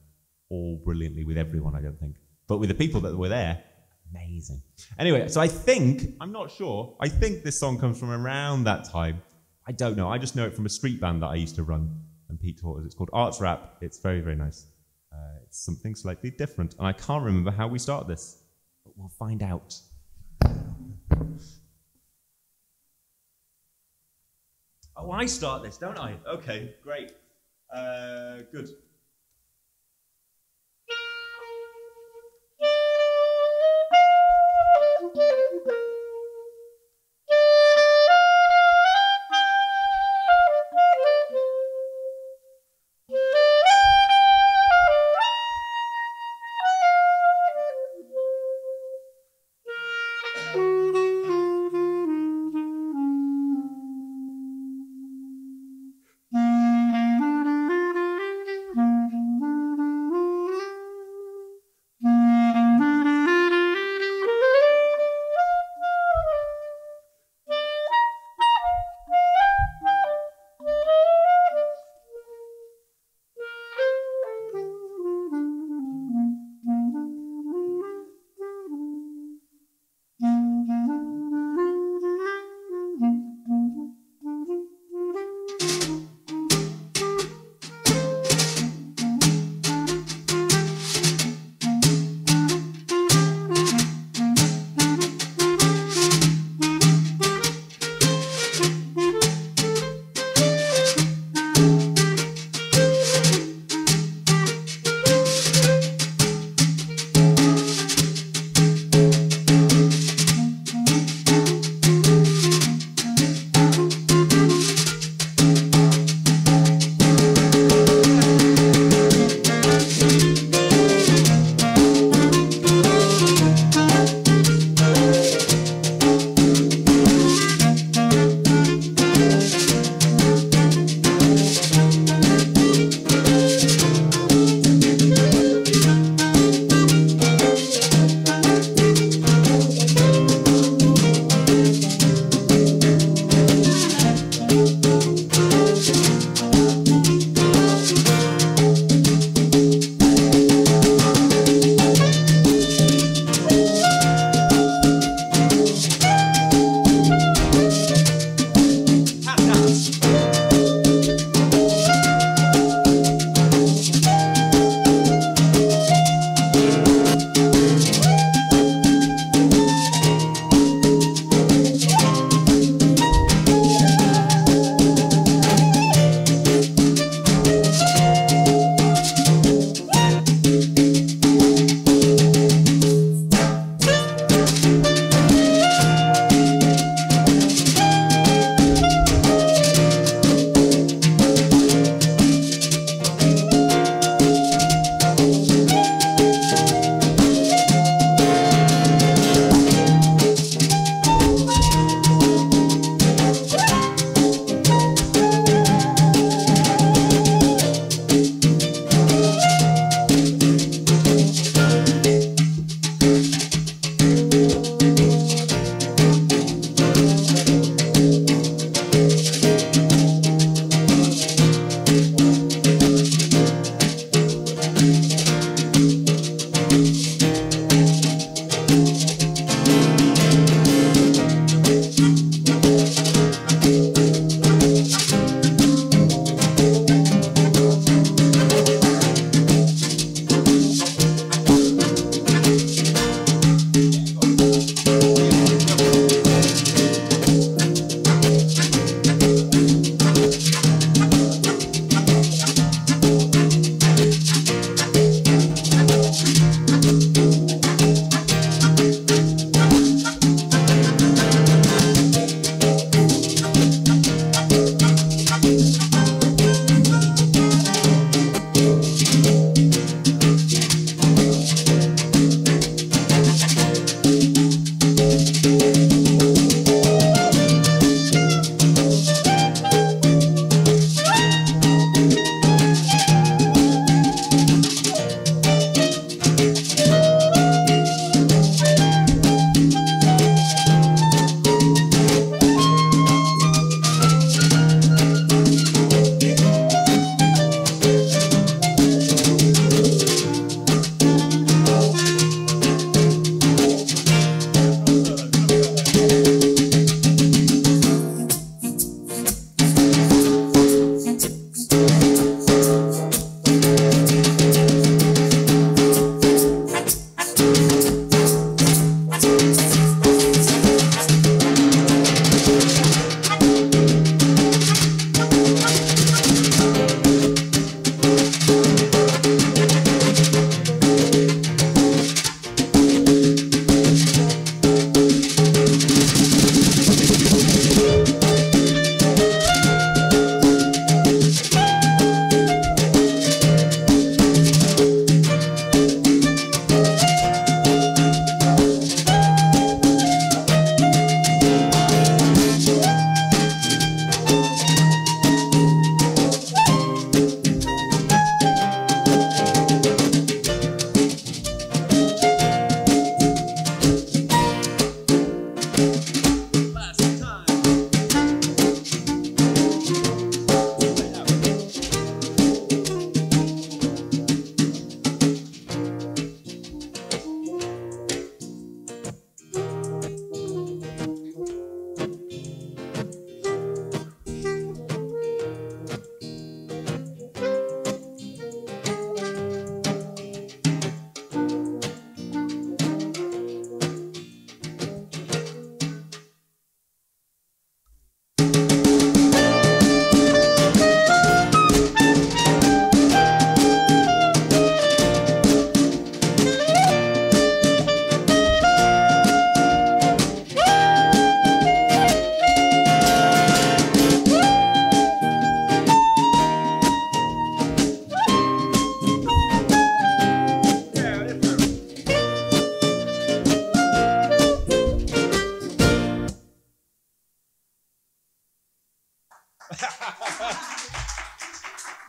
all brilliantly with everyone, I don't think. But with the people that were there, amazing. Anyway, so I think, I'm not sure, I think this song comes from around that time. I don't know, I just know it from a street band that I used to run, and Pete taught us. It's called Arts Rap. It's very, very nice. It's something slightly different, and I can't remember how we start this, but we'll find out. Oh, I start this, don't I? Okay, great. Good.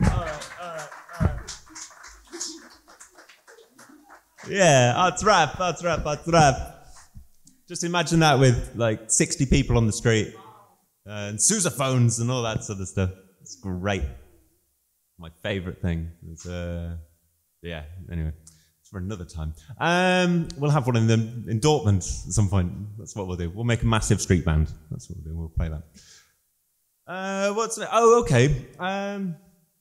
All right. Yeah, that's rap. Just imagine that with like 60 people on the street and sousaphones and all that sort of stuff. It's great. My favourite thing. Yeah, anyway, it's for another time. We'll have one in Dortmund at some point. That's what we'll do. We'll make a massive street band. That's what we'll do. We'll play that. Okay.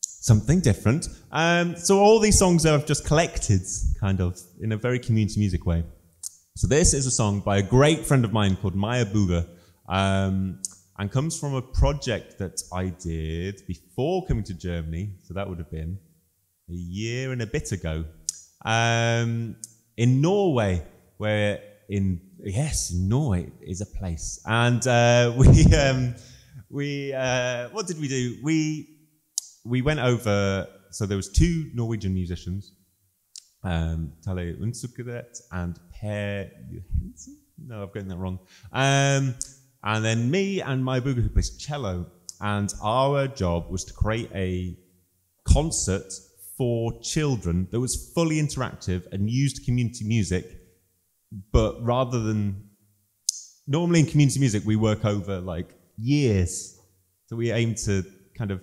Something different. So all these songs I've just collected, kind of, in a very community music way. So this is a song by a great friend of mine called Maya Buga, and comes from a project that I did before coming to Germany. So that would have been a year and a bit ago, in Norway, where in Norway is a place, and what did we do? We went over. So there was 2 Norwegian musicians, Tale Unsukret and Per Johansen. No, I've gotten that wrong. And then me and my Buga, who plays cello, and our job was to create a concert for children that was fully interactive and used community music, but rather than... Normally in community music, we work over like years. So we aim to kind of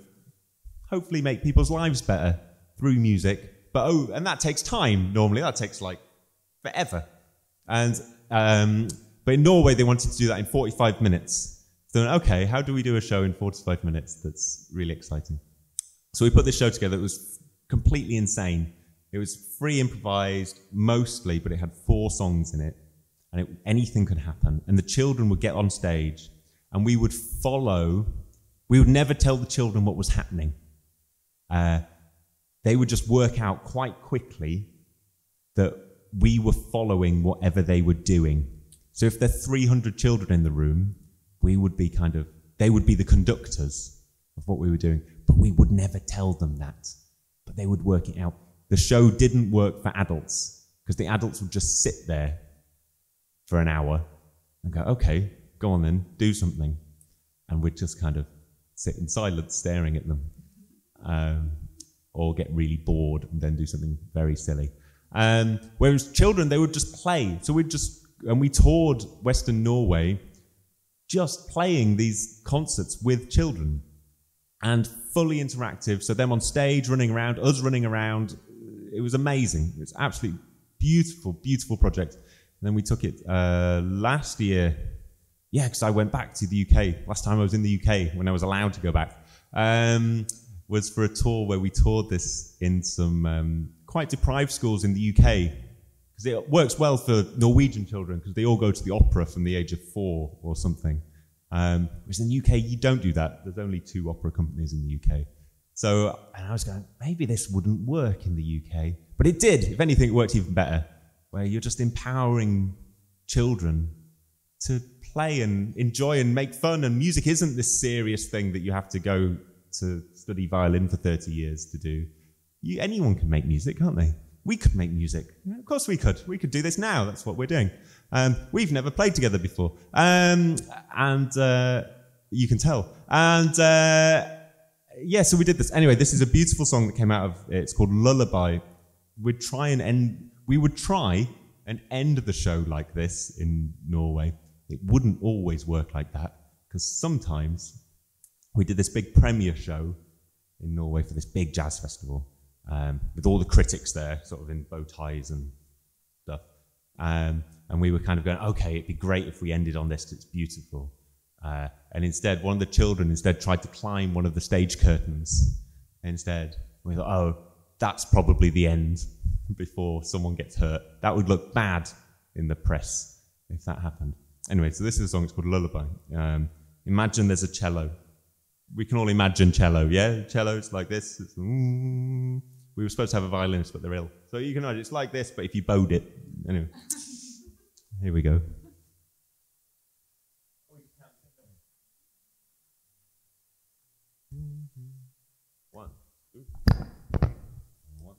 hopefully make people's lives better through music. And that takes time, normally. That takes like forever. And but in Norway, they wanted to do that in 45 minutes. So, okay, how do we do a show in 45 minutes that's really exciting? So we put this show together. It was completely insane. It was free improvised, mostly, but it had 4 songs in it. And anything could happen. And the children would get on stage, and we would follow. We would never tell the children what was happening. They would just work out quite quickly that we were following whatever they were doing. So if there are 300 children in the room, they would be the conductors of what we were doing. But we would never tell them that. But they would work it out. The show didn't work for adults, because the adults would just sit there for an hour and go, okay, go on then, do something. And we'd just kind of sit in silence staring at them. Or get really bored and then do something very silly. Whereas children, they would just play. So we toured Western Norway just playing these concerts with children, and fully interactive. So them on stage running around, us running around. It was amazing. It was absolutely beautiful, beautiful project. And then we took it last year. Yeah, because I went back to the UK. Last time I was in the UK, when I was allowed to go back, was for a tour where we toured this in some quite deprived schools in the UK. Because it works well for Norwegian children, because they all go to the opera from the age of 4 or something. Whereas in the UK, you don't do that. There's only 2 opera companies in the UK. So, and I was going, maybe this wouldn't work in the UK. But it did. If anything, it worked even better, where you're just empowering children to play and enjoy and make fun. And music isn't this serious thing that you have to go to study violin for 30 years to do. Anyone can make music, can't they? We could make music. Yeah, of course we could. We could do this now. That's what we're doing. We've never played together before. And you can tell. And yeah, so we did this. Anyway, this is a beautiful song that came out of it. It's called Lullaby. We would try and end the show like this in Norway. It wouldn't always work like that, because sometimes we did this big premiere show in Norway for this big jazz festival, with all the critics there, sort of in bow ties and stuff. And we were kind of going, okay, it'd be great if we ended on this, it's beautiful. And instead, one of the children tried to climb one of the stage curtains instead. We thought, oh, that's probably the end before someone gets hurt. That would look bad in the press if that happened. Anyway, so this is a song, it's called Lullaby. Imagine there's a cello. We can all imagine cello, yeah? Cello's like this. It's, we were supposed to have a violinist, but they're ill. So you can imagine, it's like this, but if you bowed it. Anyway, here we go. One, two, one.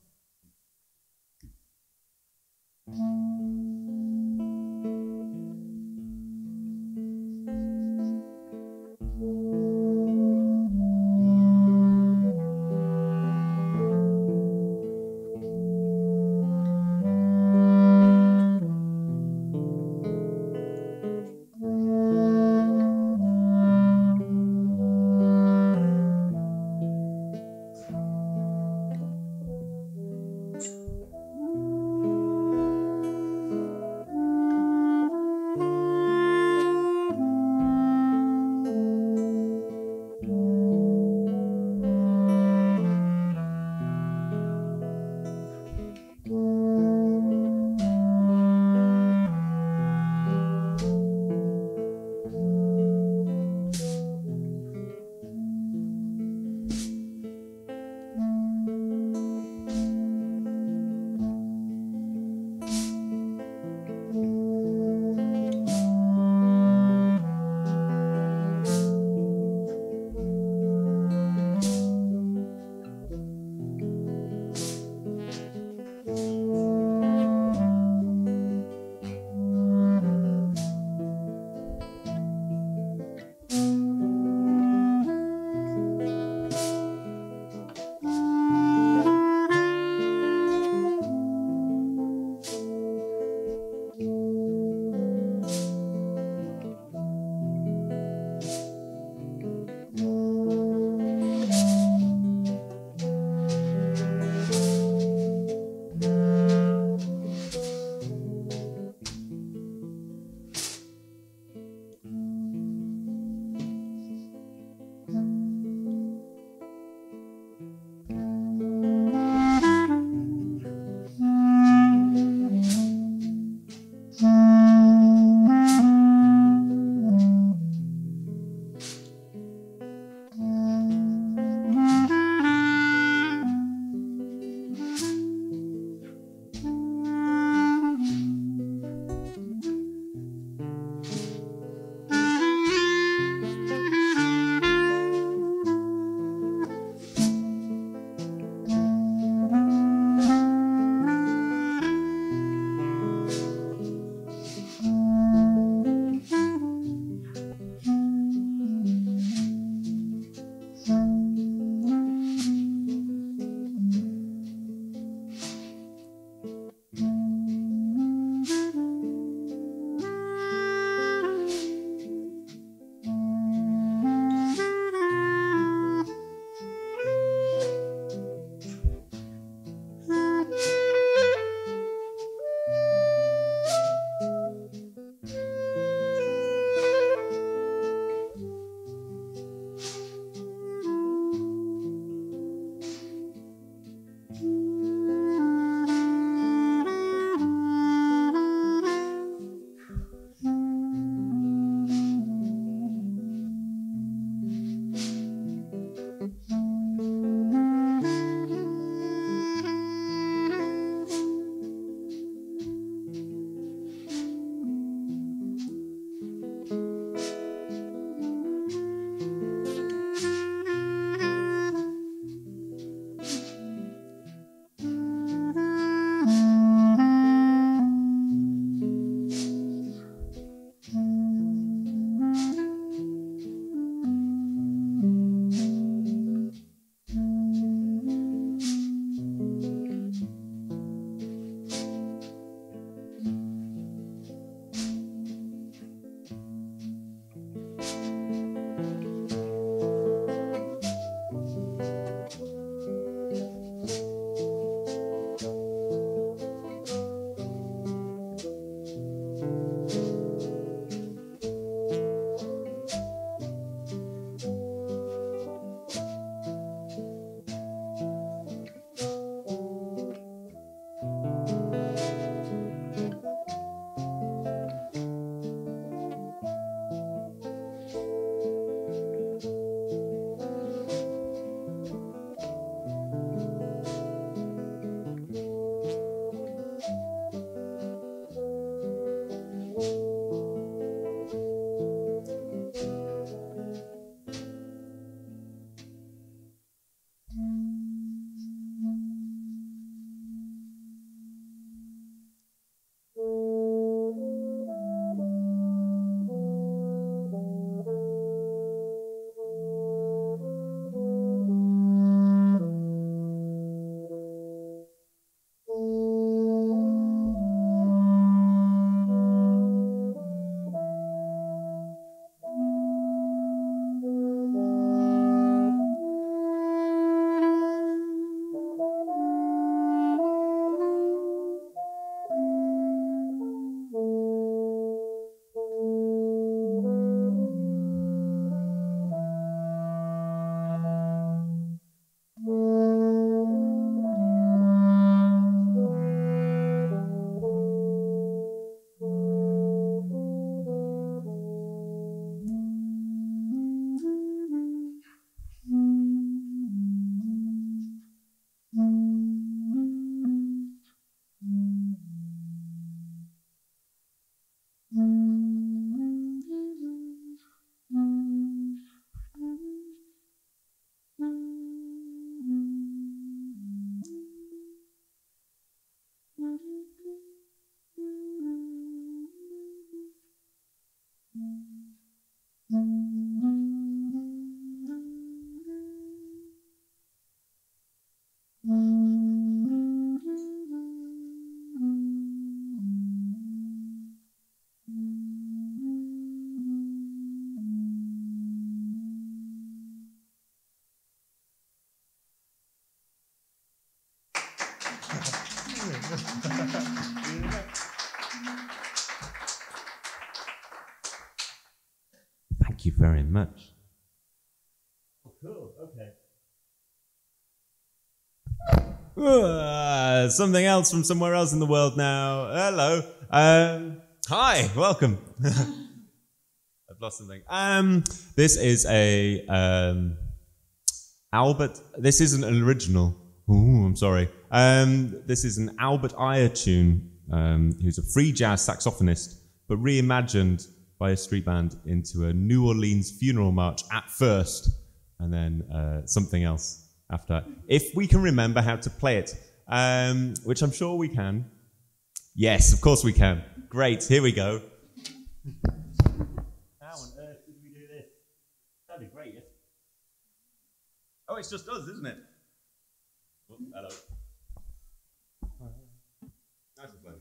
Thank you very much. Oh, cool. Okay. Something else from somewhere else in the world now. Hello. Hi. Welcome. I've lost something. This is a Albert. This isn't an original. Ooh, I'm sorry. This is an Albert Ayer tune. Who's a free jazz saxophonist, but reimagined by a street band into a New Orleans funeral march at first, and then something else after. If we can remember how to play it, which I'm sure we can. Yes, of course we can. Great, here we go. How on earth did we do this? That'd be great, yes? Oh, it's just us, isn't it? Oh, hello. Nice and slow.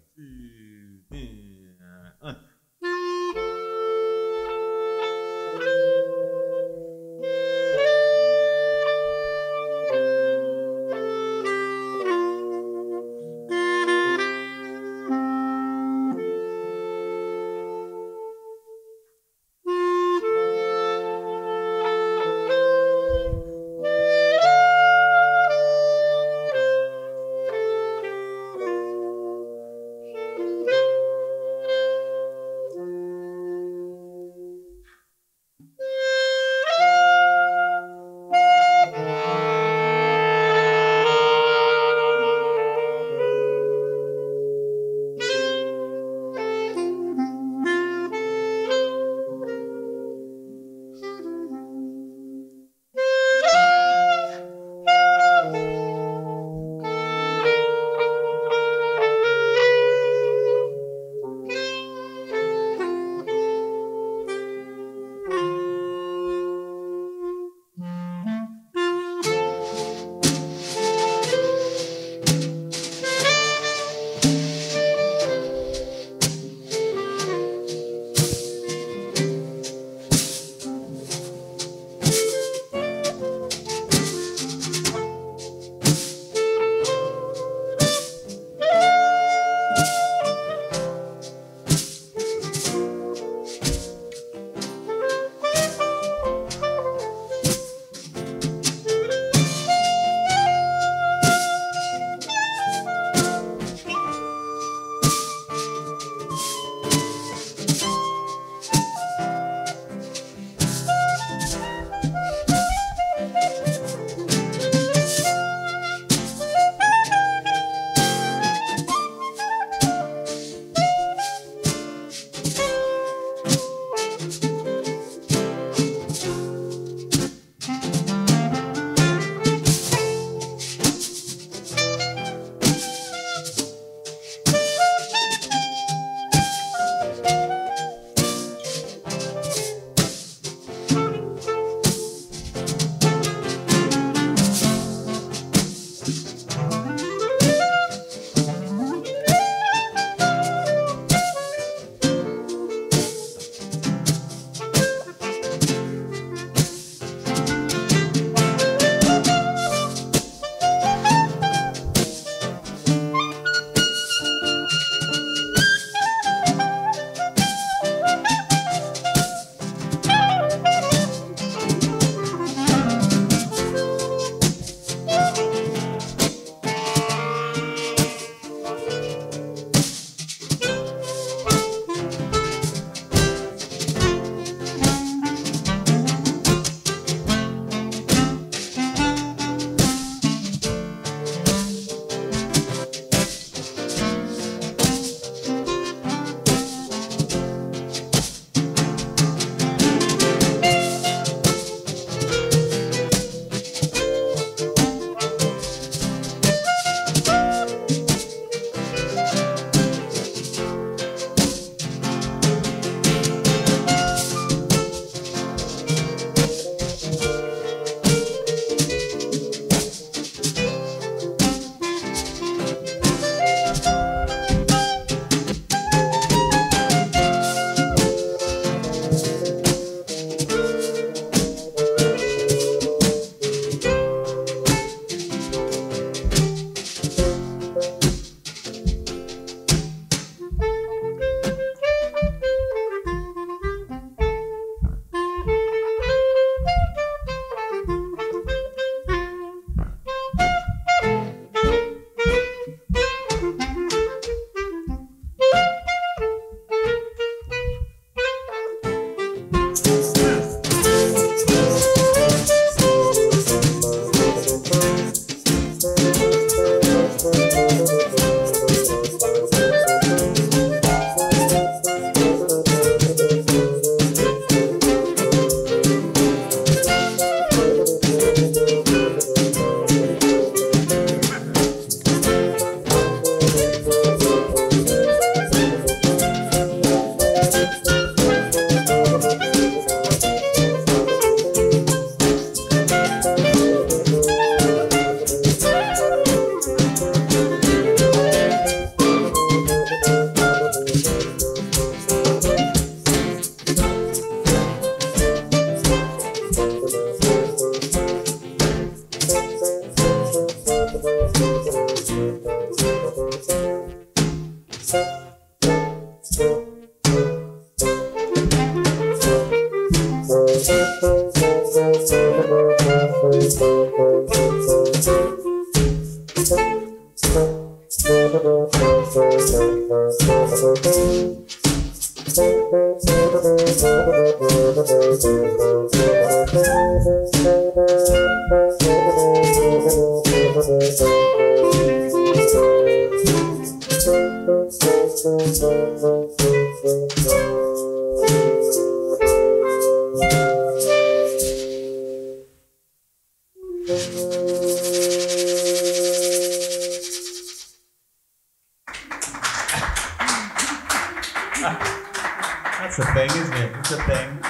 That's a thing, isn't it? It's a thing.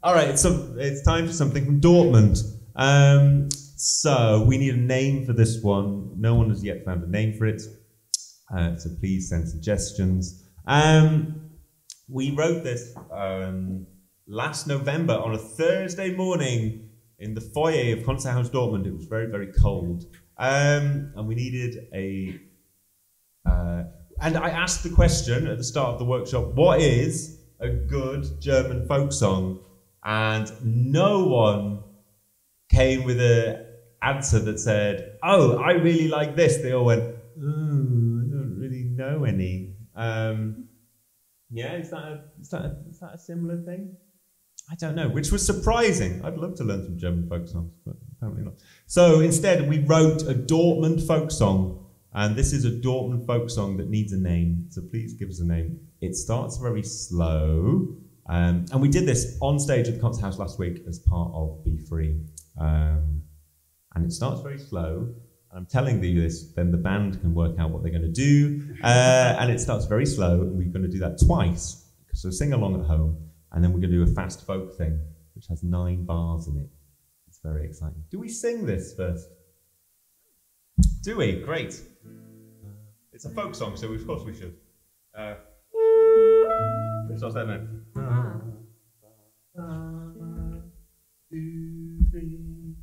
All right, so it's time for something from Dortmund. So we need a name for this one. No one has yet found a name for it. So please send suggestions. We wrote this last November on a Thursday morning in the foyer of Konzerthaus Dortmund. It was very, very cold. And we needed a... and I asked the question at the start of the workshop, what is a good German folk song? And no one came with an answer that said, oh, I really like this. They all went, I don't really know any. Yeah, is that a similar thing? I don't know, which was surprising. I'd love to learn some German folk songs, but apparently not. So instead, we wrote a Dortmund folk song, and this is a Dortmund folk song that needs a name. So please give us a name. It starts very slow, and we did this on stage at the Konzerthaus last week as part of Be Free. And it starts very slow. I'm telling you this, then the band can work out what they're going to do. And it starts very slow, and we're going to do that twice. So sing along at home, and then we're going to do a fast folk thing, which has 9 bars in it. It's very exciting. Do we sing this first? Do we? Great. It's a folk song, so of course we should. It starts that note. 1, 2, 3.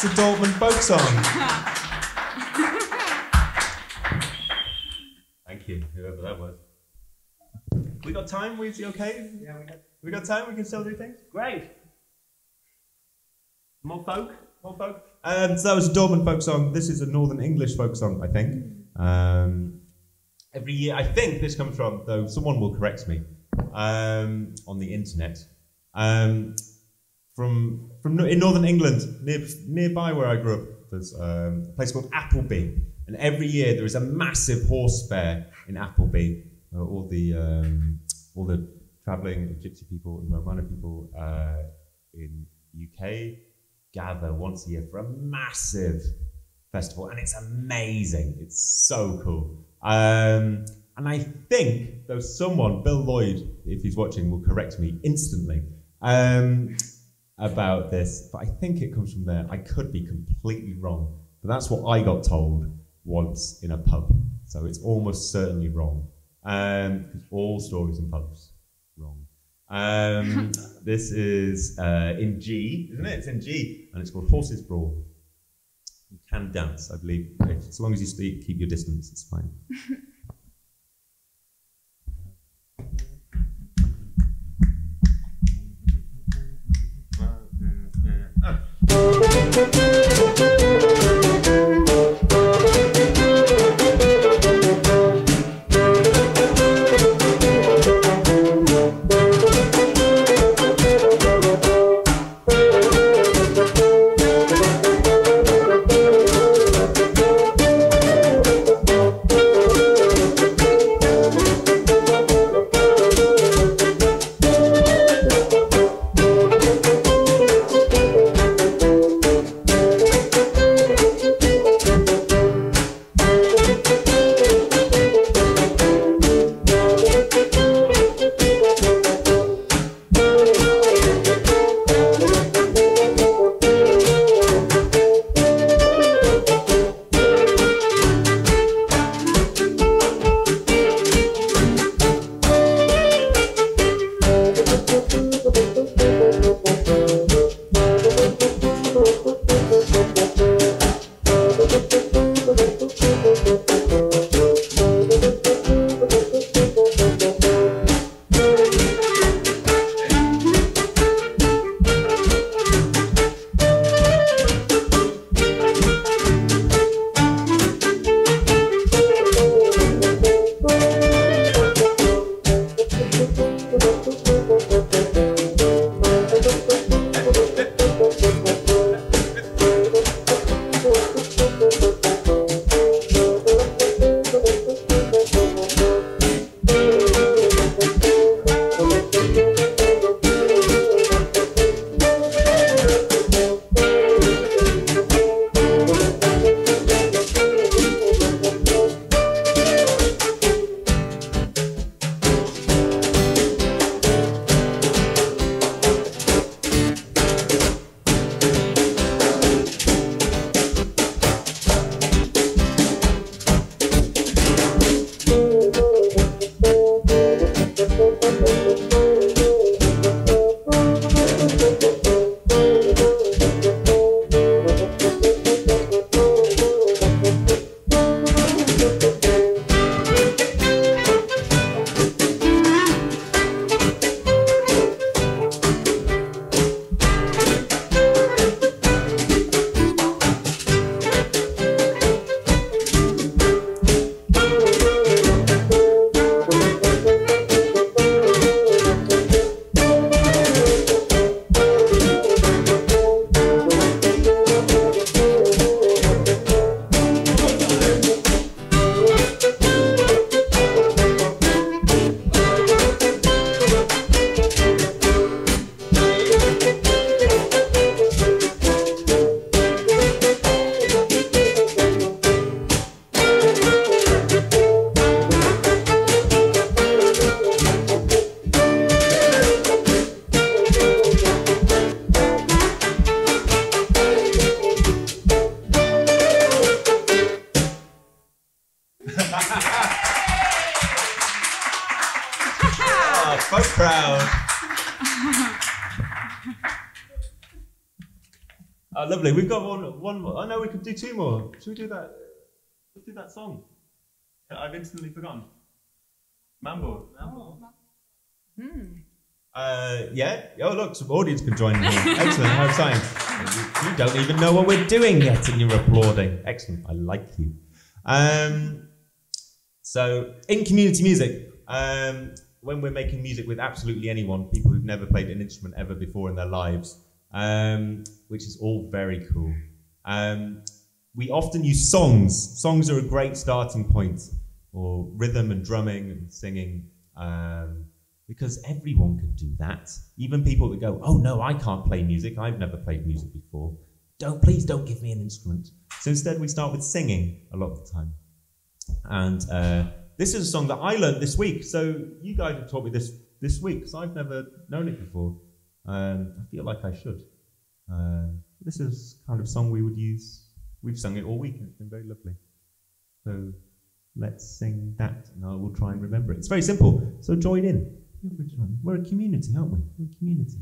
It's a Dortmund folk song. Thank you, whoever that was. We got time? Is it okay? Yeah, we got time? We can still do things? Great. More folk? More folk? So that was a Dortmund folk song. This is a Northern English folk song, I think. Every year, I think this comes from, though someone will correct me, on the internet. In Northern England, nearby where I grew up, there's a place called Appleby, and every year there is a massive horse fair in Appleby. All the travelling gypsy people and Romano people in UK gather once a year for a massive festival, and it's amazing. It's so cool. And I think, though someone, Bill Lloyd, if he's watching, will correct me instantly. About this, but I think it comes from there. I could be completely wrong, but that's what I got told once in a pub. So it's almost certainly wrong. Because all stories in pubs wrong. This is in G, isn't it? It's in G, and it's called Horses Brawl. You can dance, I believe. As long as you keep your distance, it's fine. crowd. Oh, lovely. We've got one more. Oh no, we could do two more. Should we do that? Let's do that song. I've instantly forgotten. Mambo. Yeah. Oh, look, some audience can join in here. Excellent. How exciting. You don't even know what we're doing yet, and you're applauding. Excellent. I like you. So, in community music, when we're making music with absolutely anyone, people who've never played an instrument ever before in their lives, which is all very cool, we often use songs. Songs are a great starting point, or rhythm and drumming and singing, because everyone can do that. Even people that go, oh no, I can't play music, I've never played music before. Please don't give me an instrument. So instead we start with singing a lot of the time. And this is a song that I learned this week. So you guys have taught me this week, because I've never known it before. I feel like I should. This is kind of song we would use. We've sung it all week and it's been very lovely. So let's sing that and I will try and remember it. It's very simple, so join in. We're a community, aren't we? We're a community.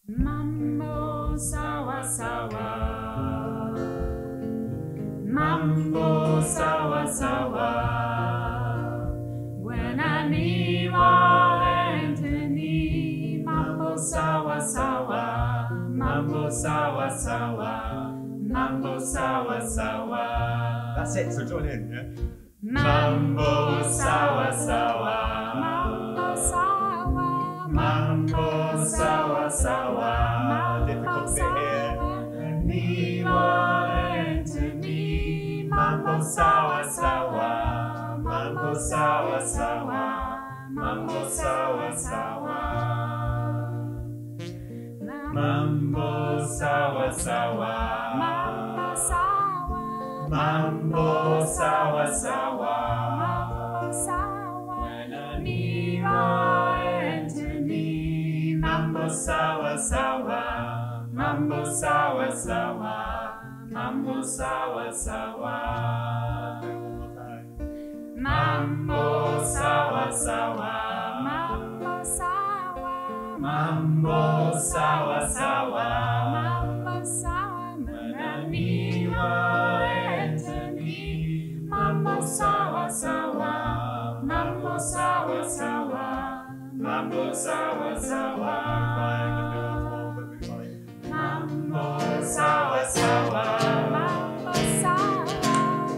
Mambo sawa sawa, mambo sawa sawa, when I need Anthony. Mambo sawa sawa, mambo sawa sawa, mambo sawa sawa. That's it, so join in, yeah? Mambo sawa sawa, mambo sawa, mambo sawa sawa. Difficult bit here. Anthony, mambo sawa sawa, mambo sawa sawa, mambo sawa sawa, mambo sawa sawa, mambo sawa, mambo sawa sawa, mambo sawa. When I need Anthony, mambo sawa sawa, mambo sawa sawa, mambo sawa sawa, mambo sawa sawa, mambo sawa, mambo sawa sawa, mambo sawa. When I need Anthony, mambo sawa sawa, mambo sawa sawa, mambo sawa sawa, mambo sawa sawa, mambo sawa,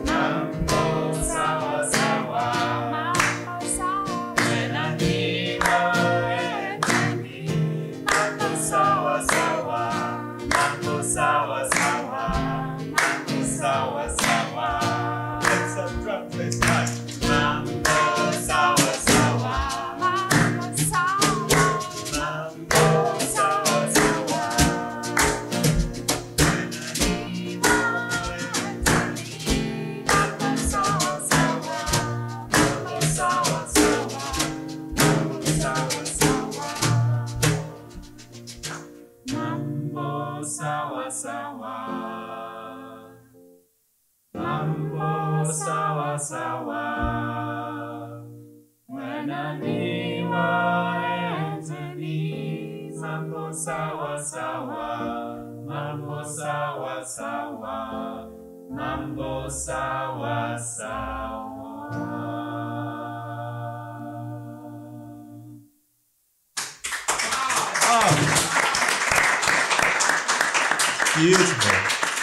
mambo sawa sawa, mambo sawa. When I need Anthony, mambo sawa sawa, mambo sawa sawa, mambo sawa sawa. Let's drum this time. Mambo sawa sawa, mambo sawa, mambo sawa sawa. When I need Anthony, mambo sawa sawa, mambo sawa sawa, mambo sawa sawa. Mambo sawa sawa, mambo sawa sawa. When I need Anthony, mambo sawa sawa, mambo sawa sawa, mambo sawa sawa. Beautiful.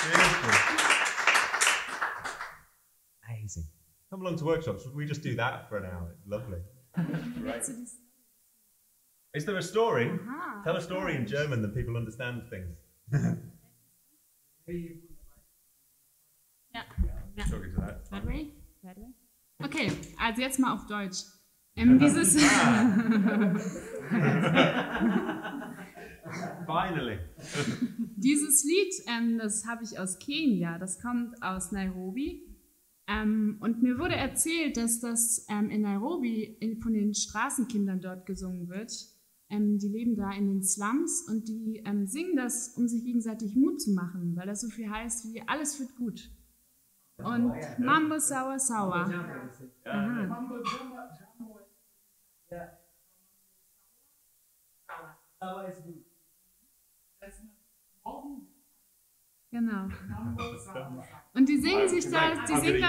Beautiful. Amazing. Come along to workshops. We just do that for an hour. It's lovely. Right. Is there a story? Tell a story in German that people understand things. Ja. Talking to that. That way? That way? Okay, also jetzt mal auf Deutsch. Dieses Finally. Dieses Lied, das habe ich aus Kenia, das kommt aus Nairobi. Und mir wurde erzählt, dass das in Nairobi von den Straßenkindern dort gesungen wird. Die leben da in den Slums und die singen das, um sich gegenseitig Mut zu machen, weil das so viel heißt wie alles wird gut. Und Mambo Sawa Sawa. Aha. Genau. Und die singen sich da, die singen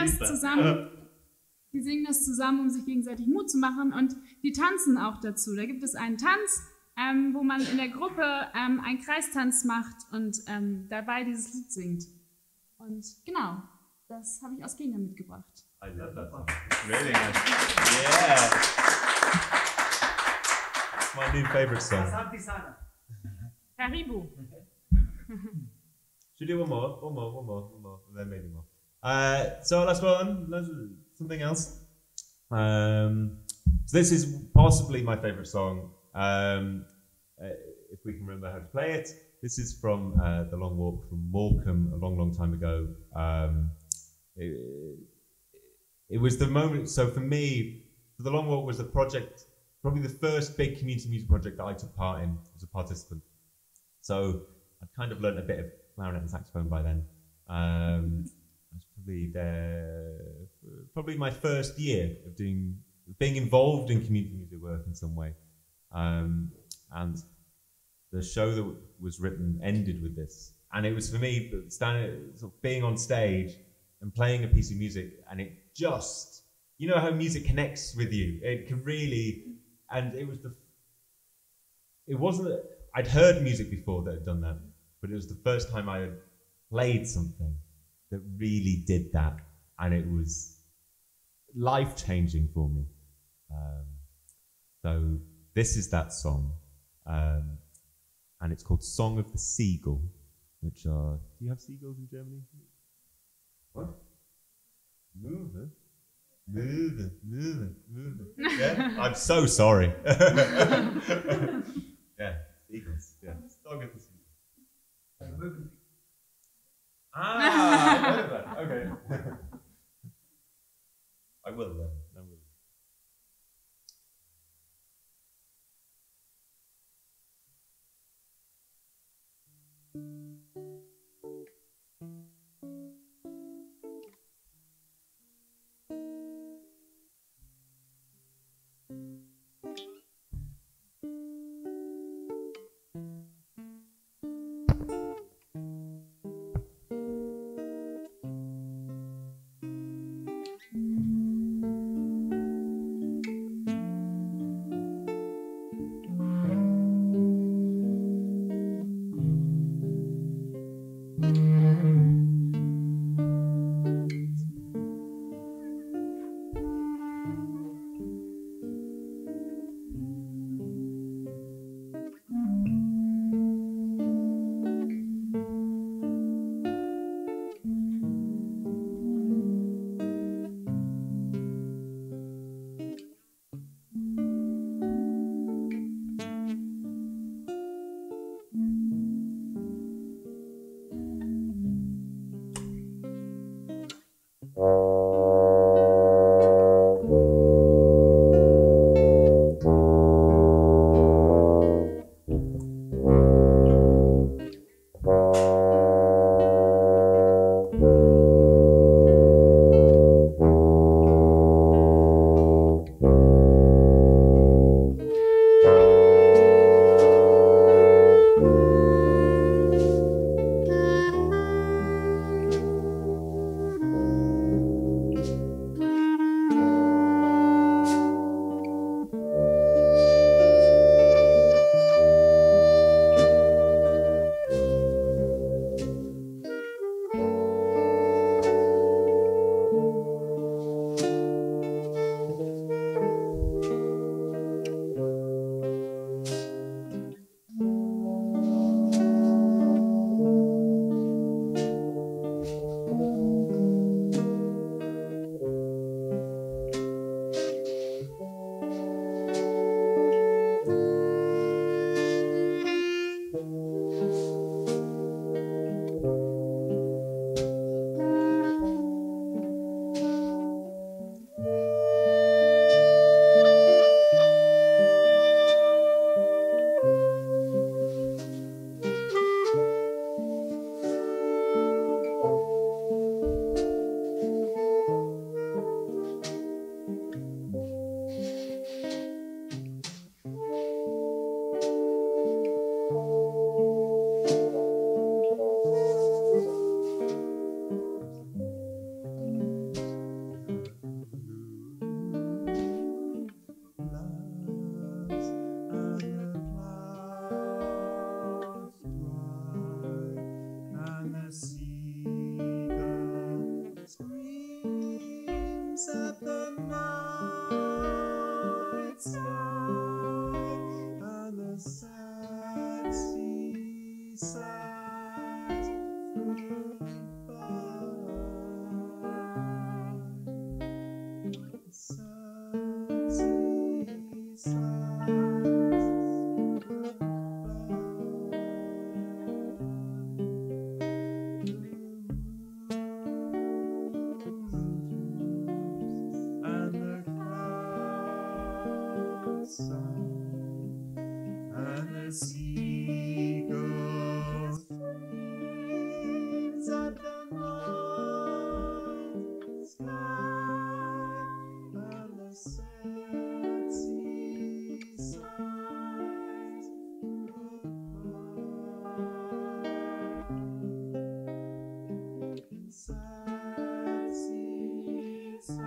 das zusammen, um sich gegenseitig Mut zu machen und die tanzen auch dazu. Da gibt es einen Tanz, wo man in der Gruppe einen Kreistanz macht und dabei dieses Lied singt. Und genau, das habe ich aus Kenia mitgebracht. I love that song. Really nice. Yeah. It's my new favorite song. Karibu. Should we do one more, and then maybe more. So let's go on. Let's something else. So this is possibly my favorite song. If we can remember how to play it. This is from The Long Walk from Morecambe a long, long time ago. It was the moment, so for me, The Long Walk was the project, probably the first big community music project that I took part in as a participant. So I'd kind of learned a bit of clarinet and saxophone by then. I was probably my first year of being involved in community music work in some way. And the show that was written ended with this. And it was for me, standing, sort of being on stage and playing a piece of music, and it just, you know how music connects with you. It can really, and it wasn't, I'd heard music before that had done that, but it was the first time I had played something that really did that, and it was life-changing for me. So this is that song, and it's called Song of the Seagull, which are, do you have seagulls in Germany? What? Move it. Move it, move it, move it. Yeah? I'm so sorry. Yeah, seagulls. Yeah. Song of the Seagull. Ah, I know that. Okay. I will then. I will. Stars at the night sky and the sad seaside goodbye. Sad seaside and the clouds and the seagulls dreams at the night sky and the sad seaside goodbye. Sad seaside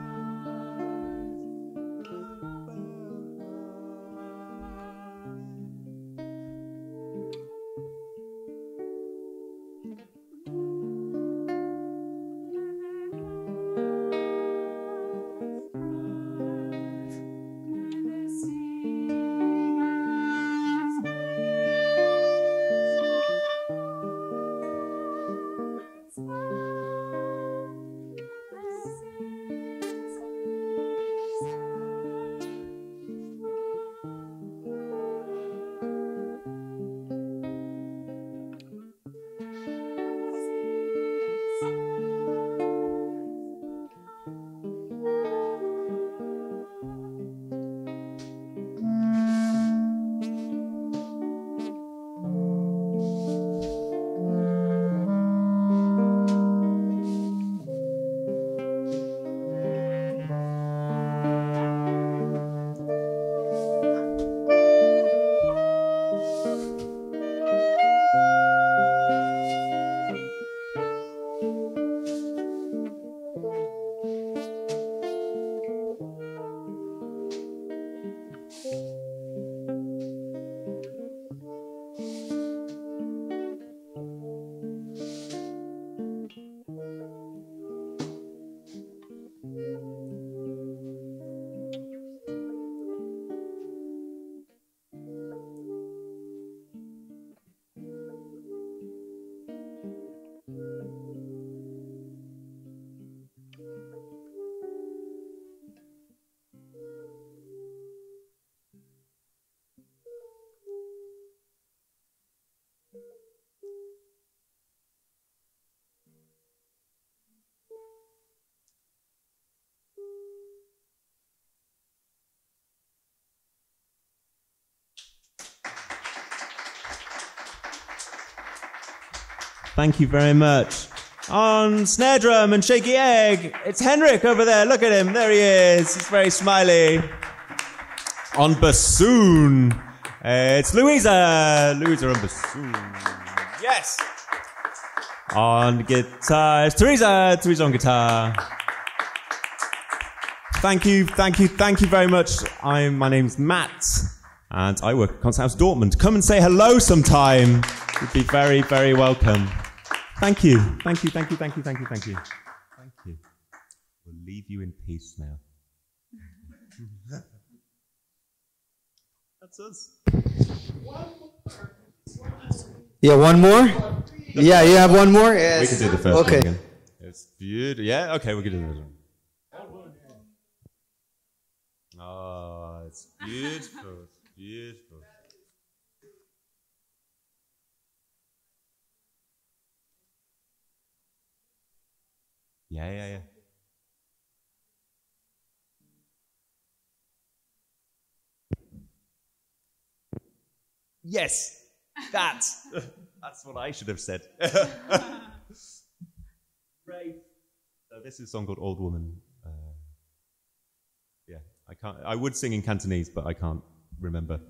Thank you very much. On snare drum and shaky egg, it's Henrik over there. Look at him. There he is. He's very smiley. On bassoon, it's Louisa. Louisa on bassoon. Yes. On guitar, it's Teresa. Teresa on guitar. Thank you very much. My name's Matt, and I work at Concert House Dortmund. Come and say hello sometime. You'd be very, very welcome. Thank you. Thank you. Thank you. We'll leave you in peace now. That's us. Yeah, one more? Yeah, you have one more? Yes. We can do the first one Okay. again. It's beautiful. Yeah, okay, we can do this one. Oh, it's beautiful. It's beautiful. Yeah. Yes, that's what I should have said. Great. So this is a song called "Old Woman." Yeah, I can't. I would sing in Cantonese, but I can't remember.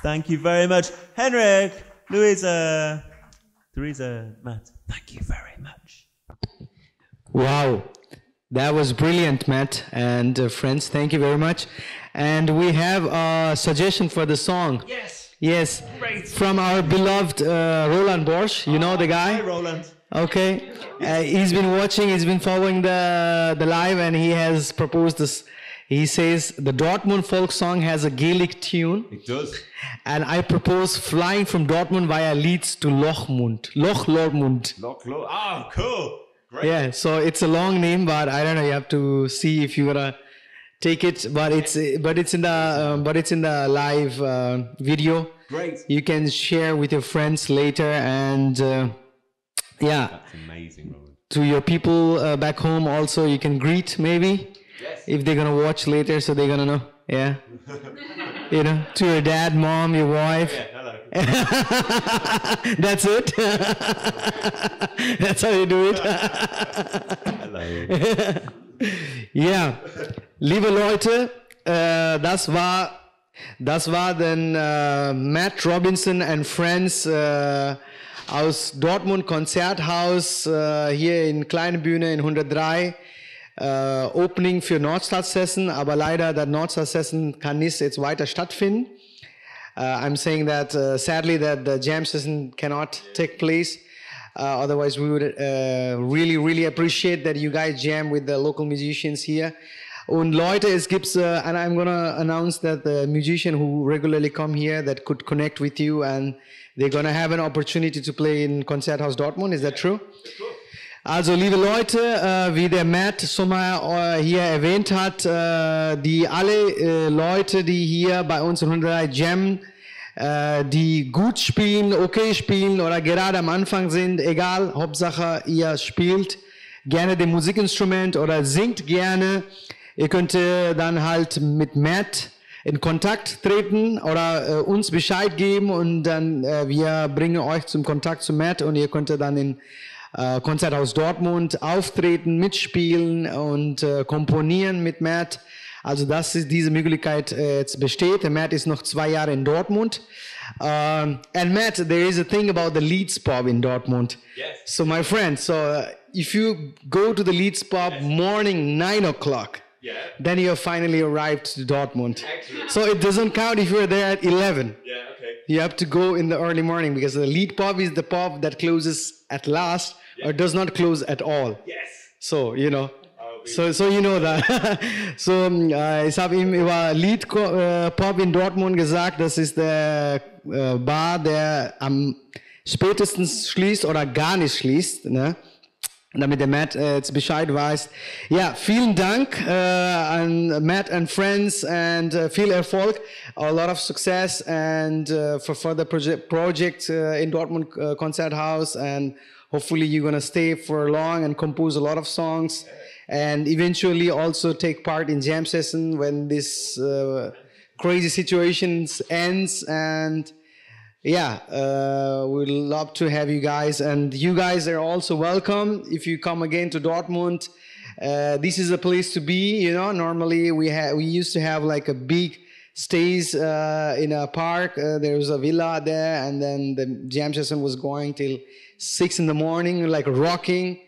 Thank you very much. Henrik, Louisa, Teresa, Matt, thank you very much. Wow, that was brilliant, Matt and friends. Thank you very much. And we have a suggestion for the song. Yes. Yes, Great. from our beloved Roland Borsch. You know the guy? Hi, Roland. Okay. He's been watching, he's been following the live, and he has proposed this. He says the Dortmund folk song has a Gaelic tune. It does. And I propose flying from Dortmund via Leeds to Lochmund. Lormund. Oh, cool. Great. Yeah, so it's a long name, but I don't know. You have to see if you're gonna take it. But it's in the live video. Great. You can share with your friends later, and yeah, That's amazing, Roland. to your people back home also. You can greet maybe if they're gonna watch later, so they're gonna know. Yeah, you know, to your dad, mom, your wife. Hello. That's it. That's how you do it. Hello. Ja, liebe Leute, das war dann Matt Robinson and Friends aus Dortmund Konzerthaus hier in Kleine Bühne in 103. Opening für Nordstadt Session, aber leider das Nordstadt Session kann nicht jetzt weiter stattfinden. I'm saying that sadly that the jam session cannot take place. Otherwise, we would really appreciate that you guys jam with the local musicians here. Und Leute, es gibt, and I'm gonna announce that the musician who regularly come here that could connect with you, and they're gonna have an opportunity to play in Konzerthaus Dortmund. Is that true? Also, liebe Leute, wie der Matt Sommer hier erwähnt hat, die alle Leute, die hier bei uns in 103 jammen, die gut spielen, okay spielen oder gerade am Anfang sind, egal, Hauptsache ihr spielt gerne das Musikinstrument oder singt gerne. Ihr könnt dann halt mit Matt in Kontakt treten oder uns Bescheid geben, und dann wir bringen euch zum Kontakt zu Matt, und ihr könnt dann in Konzerthaus Dortmund auftreten, mitspielen und komponieren mit Matt. Also das ist diese Möglichkeit jetzt besteht. Der Matt ist noch 2 Jahre in Dortmund. And Matt, there is a thing about the Leeds pub in Dortmund. Yes. So my friend, so if you go to the Leeds pub morning 9 o'clock, then you have finally arrived to Dortmund. Excellent. So it doesn't count if you're there at 11. Yeah, okay. You have to go in the early morning, because the lead pub is the pub that closes at last or does not close at all. Yes. So, you know. So you know that. So, ich habe ihm über Lead Pub in Dortmund gesagt, das ist der Bar, der am spätestens schließt oder gar nicht schließt, ne? Damit der Matt jetzt Bescheid weiß. Ja, vielen Dank an Matt and Friends, and viel Erfolg, a lot of success, and for further project in Dortmund Konzerthaus, and hopefully you're gonna stay for long and compose a lot of songs, and eventually also take part in jam session when this crazy situation ends. And yeah, we'd love to have you guys, and you guys are also welcome if you come again to Dortmund. This is a place to be, you know. Normally we used to have like a big stays in a park. There was a villa there, and then the jam session was going till 6 in the morning, like rocking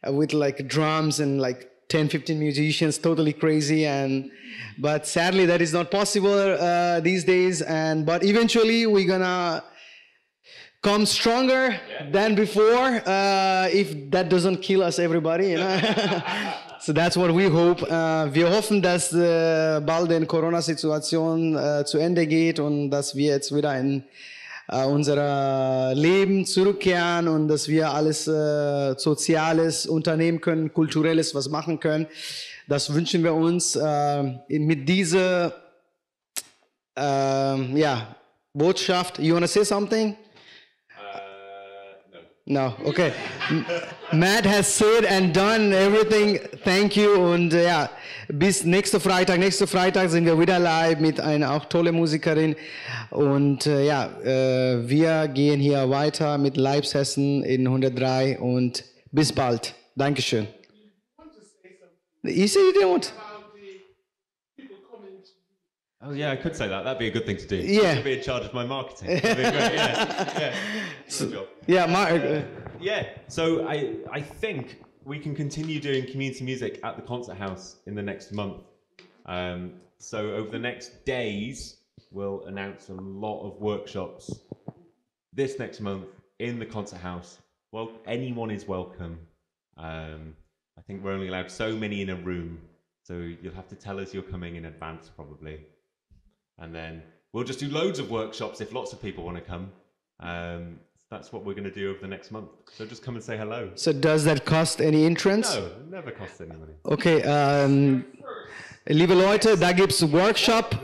with like drums and like 10-15 musicians, totally crazy. But sadly that is not possible these days, but eventually we're gonna come stronger than before. If that doesn't kill us, everybody, you know. So that's what we hope. Wir hoffen, dass bald die Corona-Situation zu Ende geht und dass wir jetzt wieder in unser Leben zurückkehren und dass wir alles Soziales unternehmen können, Kulturelles was machen können. Das wünschen wir uns mit dieser Botschaft. You want to say something? No, okay. Matt has said and done everything. Thank you. Und ja, bis nächsten Freitag. Nächsten Freitag sind wir wieder live mit einer auch tolle Musikerin. Und wir gehen hier weiter mit Live-Session in 103 und bis bald. Dankeschön. You say you don't. Oh yeah, I could say that. That'd be a good thing to do. Yeah. To be in charge of my marketing. That'd be great. Yeah. Good job. Yeah, Mark. Yeah. So I think we can continue doing community music at the concert house in the next month. So over the next days, we'll announce a lot of workshops this next month in the concert house. Well, anyone is welcome. I think we're only allowed so many in a room, so you'll have to tell us you're coming in advance probably. And then we'll just do loads of workshops if lots of people want to come. That's what we're going to do over the next month. So just come and say hello. So does that cost any entrance? No, it never costs any money. Okay, liebe Leute, da gibt's Workshop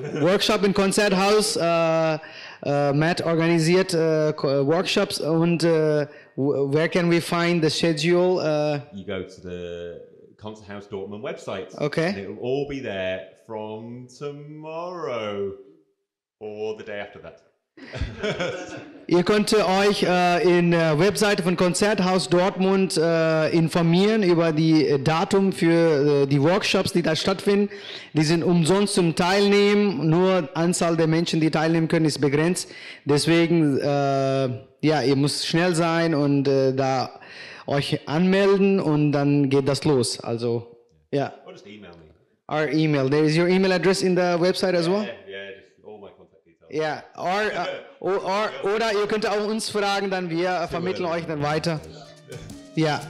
im Konzerthaus. Matt organisiert Workshops und where can we find the schedule? You go to the Concert House Dortmund website. Okay. And it'll all be there from tomorrow or the day after that. Ihr könnt euch in der Webseite von Konzerthaus Dortmund informieren über die Datum für die Workshops, die da stattfinden. Die sind umsonst zum Teilnehmen. Nur Anzahl der Menschen, die teilnehmen können, ist begrenzt. Deswegen, ihr müsst schnell sein und da euch anmelden und dann geht das los. Also, ja. Or just email me. Our email. There is your email address in the website as well? Yeah, just all my contact details. Ja, oder ihr könnt auch uns fragen, dann wir vermitteln euch dann weiter. Ja.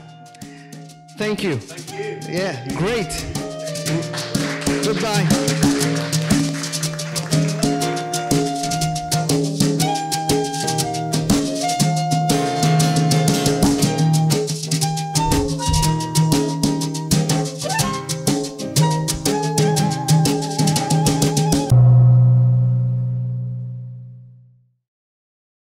Thank you. Thank you. Yeah, great. Goodbye.